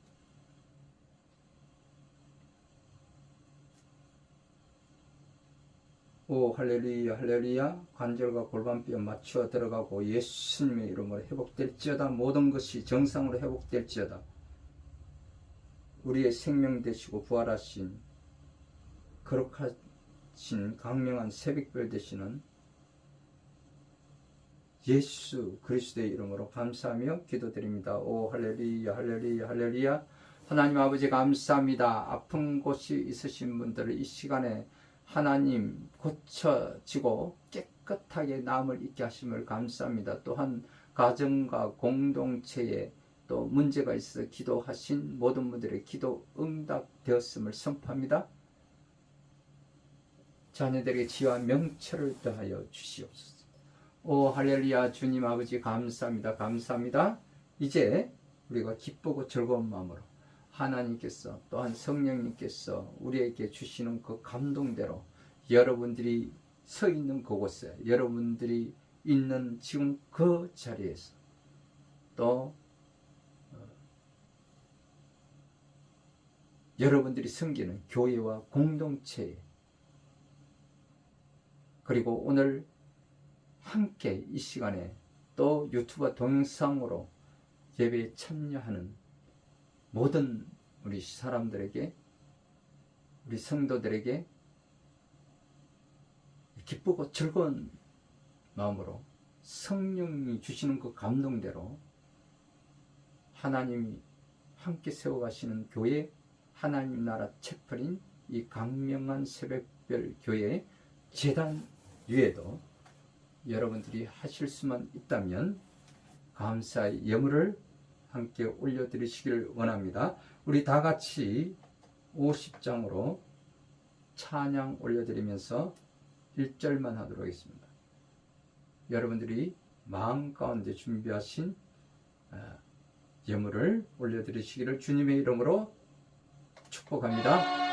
오 할렐루야 할렐루야. 관절과 골반뼈 맞추어 들어가고 예수님의 이름으로 회복될지어다. 모든 것이 정상으로 회복될지어다. 우리의 생명 되시고 부활하신 거룩하신 강명한 새벽별 되시는 예수 그리스도의 이름으로 감사하며 기도드립니다. 오 할렐루야 할렐루야 할렐루야. 하나님 아버지 감사합니다. 아픈 곳이 있으신 분들을 이 시간에 하나님 고쳐지고 깨끗하게 남을 있게 하심을 감사합니다. 또한 가정과 공동체에 또 문제가 있어 기도하신 모든 분들의 기도 응답되었음을 선포합니다. 자녀들에게 지혜와 명철을 더하여 주시옵소서. 오 할렐루야. 주님 아버지 감사합니다. 감사합니다. 이제 우리가 기쁘고 즐거운 마음으로 하나님께서 또한 성령님께서 우리에게 주시는 그 감동대로 여러분들이 서 있는 그곳에, 여러분들이 있는 지금 그 자리에서 또 여러분들이 섬기는 교회와 공동체에, 그리고 오늘 함께 이 시간에 또 유튜브 동영상으로 예배에 참여하는 모든 우리 사람들에게, 우리 성도들에게 기쁘고 즐거운 마음으로 성령이 주시는 그 감동대로 하나님이 함께 세워가시는 교회, 하나님 나라 채플인 이 강명한 새벽별 교회 재단 위에도 여러분들이 하실 수만 있다면 감사의 예물을 함께 올려드리시길 원합니다. 우리 다 같이 50장으로 찬양 올려드리면서 1절만 하도록 하겠습니다. 여러분들이 마음 가운데 준비하신 예물을 올려드리시기를 주님의 이름으로 축복합니다.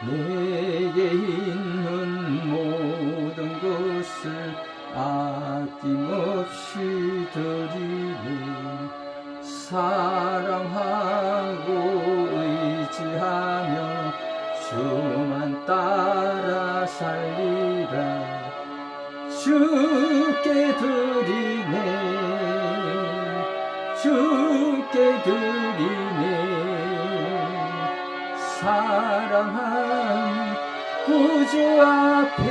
내게 있는 모든 것을 아낌없이 드리네. 사랑하고 의지하며 주만 따라 살리라. 주께 드리네. 주께 드리네. 사랑한 구주 앞에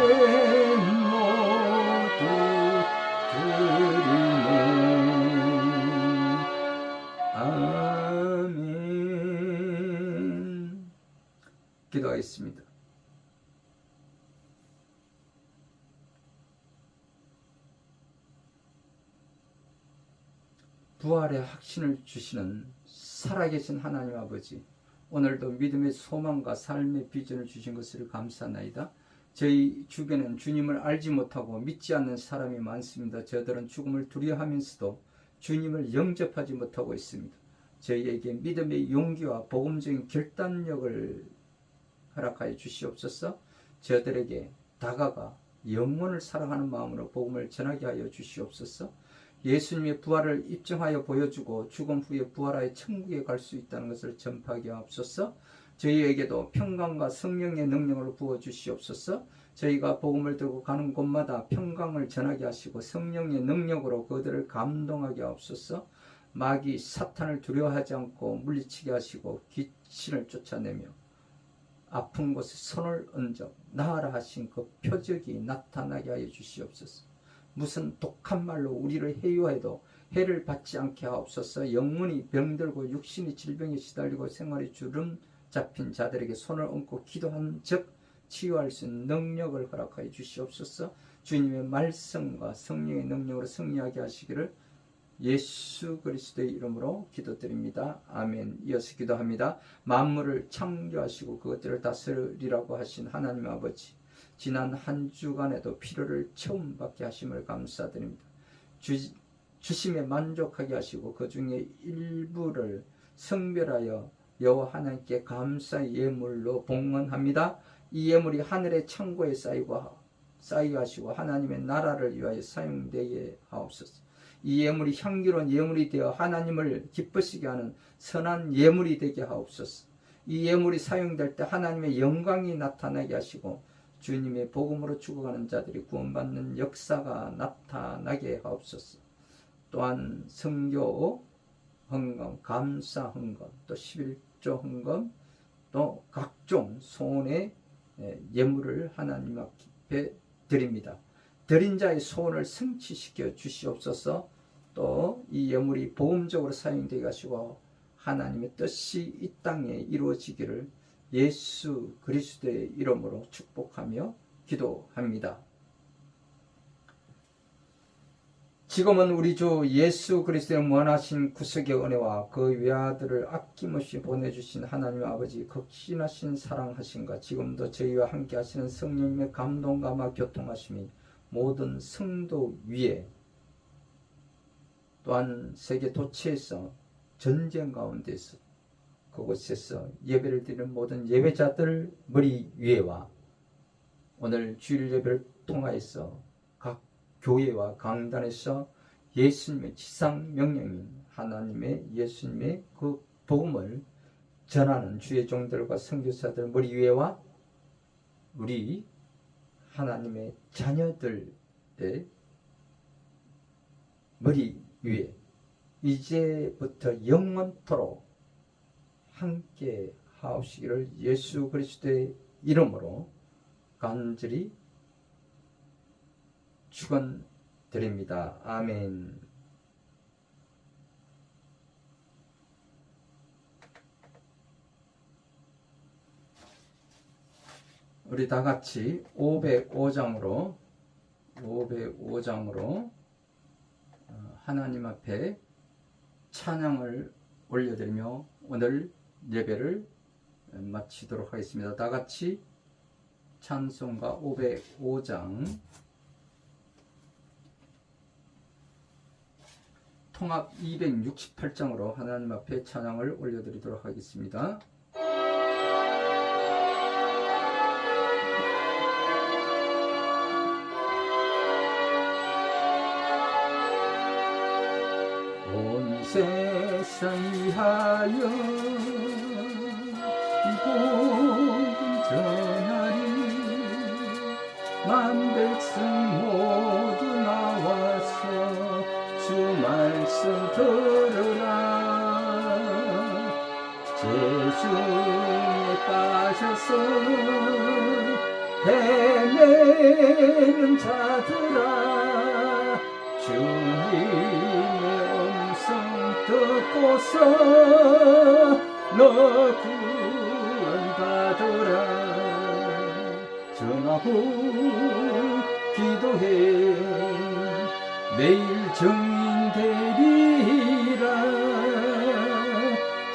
모두 드리네. 아멘. 기도하겠습니다. 부활의 확신을 주시는 살아계신 하나님 아버지, 오늘도 믿음의 소망과 삶의 비전을 주신 것을 감사하나이다. 저희 주변엔 주님을 알지 못하고 믿지 않는 사람이 많습니다. 저들은 죽음을 두려워하면서도 주님을 영접하지 못하고 있습니다. 저희에게 믿음의 용기와 복음적인 결단력을 허락하여 주시옵소서. 저들에게 다가가 영혼을 사랑하는 마음으로 복음을 전하게 하여 주시옵소서. 예수님의 부활을 입증하여 보여주고 죽음 후에 부활하여 천국에 갈 수 있다는 것을 전파하게 하옵소서. 저희에게도 평강과 성령의 능력을 부어주시옵소서. 저희가 복음을 들고 가는 곳마다 평강을 전하게 하시고 성령의 능력으로 그들을 감동하게 하옵소서. 마귀 사탄을 두려워하지 않고 물리치게 하시고 귀신을 쫓아내며 아픈 곳에 손을 얹어 나아라 하신 그 표적이 나타나게 하여 주시옵소서. 무슨 독한 말로 우리를 해요해도 해를 받지 않게 하옵소서. 영혼이 병들고 육신이 질병에 시달리고 생활이 주름 잡힌 자들에게 손을 얹고 기도한 즉 치유할 수 있는 능력을 허락하여 주시옵소서. 주님의 말씀과 성령의 능력으로 승리하게 하시기를 예수 그리스도의 이름으로 기도드립니다. 아멘. 이어서 기도합니다. 만물을 창조하시고 그것들을 다스리라고 하신 하나님 아버지, 지난 한 주간에도 필요를 체험받게 하심을 감사드립니다. 주심에 만족하게 하시고 그 중에 일부를 성별하여 여호와 하나님께 감사의 예물로 봉헌합니다. 이 예물이 하늘의 창고에 쌓이게 하시고 하나님의 나라를 위하여 사용되게 하옵소서. 이 예물이 향기로운 예물이 되어 하나님을 기쁘시게 하는 선한 예물이 되게 하옵소서. 이 예물이 사용될 때 하나님의 영광이 나타나게 하시고 주님의 복음으로 죽어가는 자들이 구원받는 역사가 나타나게 하옵소서. 또한 선교 헌금, 감사 헌금, 또 11조 헌금, 또 각종 소원의 예물을 하나님 앞에 드립니다. 드린 자의 소원을 성취시켜 주시옵소서. 또 이 예물이 복음적으로 사용되게 하시고 하나님의 뜻이 이 땅에 이루어지기를 예수 그리스도의 이름으로 축복하며 기도합니다. 지금은 우리 주 예수 그리스도의 무한하신 구속의 은혜와 그 외아들을 아낌없이 보내주신 하나님 아버지 극진하신 사랑하심과 지금도 저희와 함께 하시는 성령님의 감동감화 교통하심이 모든 성도 위에 또한 세계 도처에서 전쟁 가운데서 그곳에서 예배를 드리는 모든 예배자들 머리 위에와 오늘 주일 예배를 통하여서 각 교회와 강단에서 예수님의 지상 명령인 하나님의 예수님의 그 복음을 전하는 주의 종들과 선교사들 머리 위에와 우리 하나님의 자녀들의 머리 위에 이제부터 영원토록 함께 하옵시기를 예수 그리스도의 이름으로 간절히 축원드립니다. 아멘. 우리 다 같이 505장으로 하나님 앞에 찬양을 올려드리며 오늘 예배를 마치도록 하겠습니다. 다 같이 찬송가 505장 통합 268장으로 하나님 앞에 찬양을 올려드리도록 하겠습니다. 온 세상 위하여 복음 전하리 만 백성 모두 나와서 주 말씀 들으라 죄중에 빠져서 헤매는 자들아 주님의 음성 듣고서 너 구원받으라 전하고 기도해 매일 증인 되리라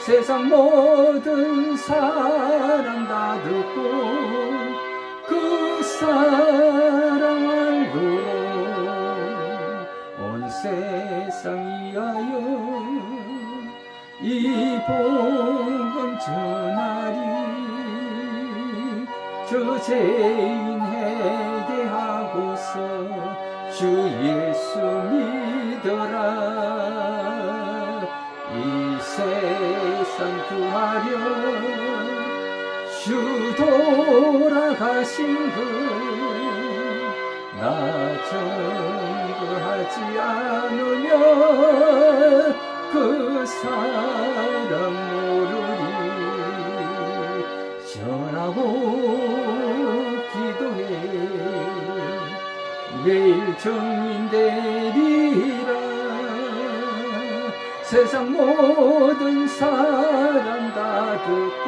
세상 모든 사람 다 듣고 그 사랑 알고 온 세상 위하여 이 복음 전하리. 주 죄인에게 하고서 주 예수 믿어라. 이 세상 구하려 주 돌아가신 나 증거하지 않으면 그 사랑 모르리. 전하고 기도해 매일 증인되리라. 세상 모든 사람 다 듣고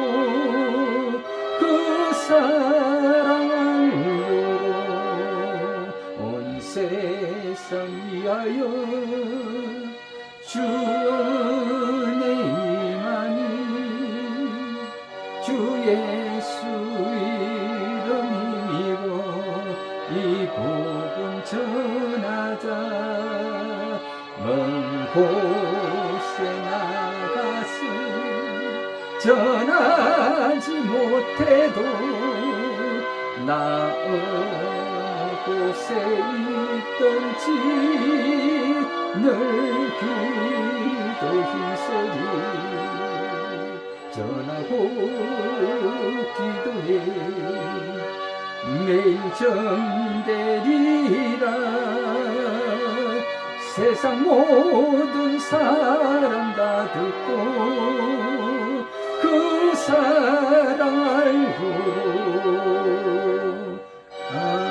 그 사랑 알고 온 세상 위하여 주 은혜 임하니. 주 예수 이름 힘입어 이 복음 전하자. 먼 곳에 나가서 전하지 못해도 나은 곳에 있던지 늘 기도 힘쓰리. 전하고 기도해 매일 정되리라. 세상 모든 사람 다 듣고 그 사랑 알고. 아멘.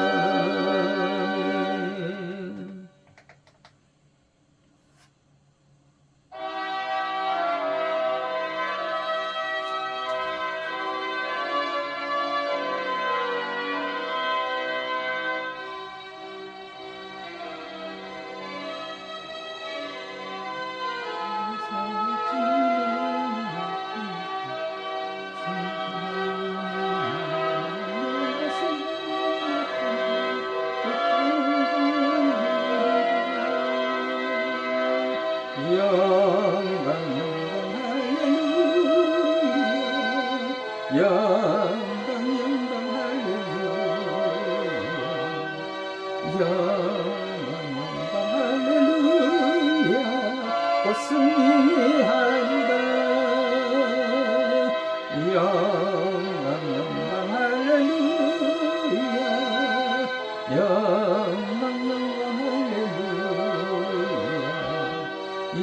영광 할렐루야. 곧 승리하리라. 영광 할렐루야. 영광 할렐루야.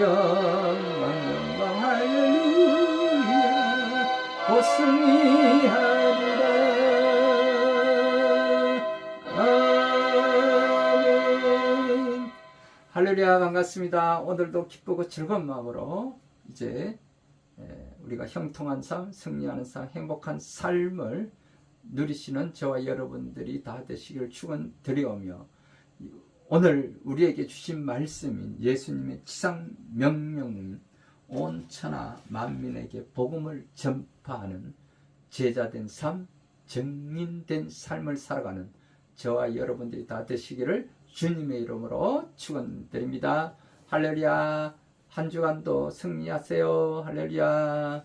영광 할렐루야. 곧 승리하리라. 아멘. 할렐루야. 반갑습니다. 오늘도 기쁘고 즐거운 마음으로 이제 우리가 형통한 삶, 승리하는 삶, 행복한 삶을 누리시는 저와 여러분들이 다 되시길 축원드리오며, 오늘 우리에게 주신 말씀인 예수님의 지상 명령은 온 천하 만민에게 복음을 전파하는 제자된 삶, 증인된 삶을 살아가는 저와 여러분들이 다 되시기를 주님의 이름으로 축원드립니다. 할렐루야. 한 주간도 승리하세요. 할렐루야.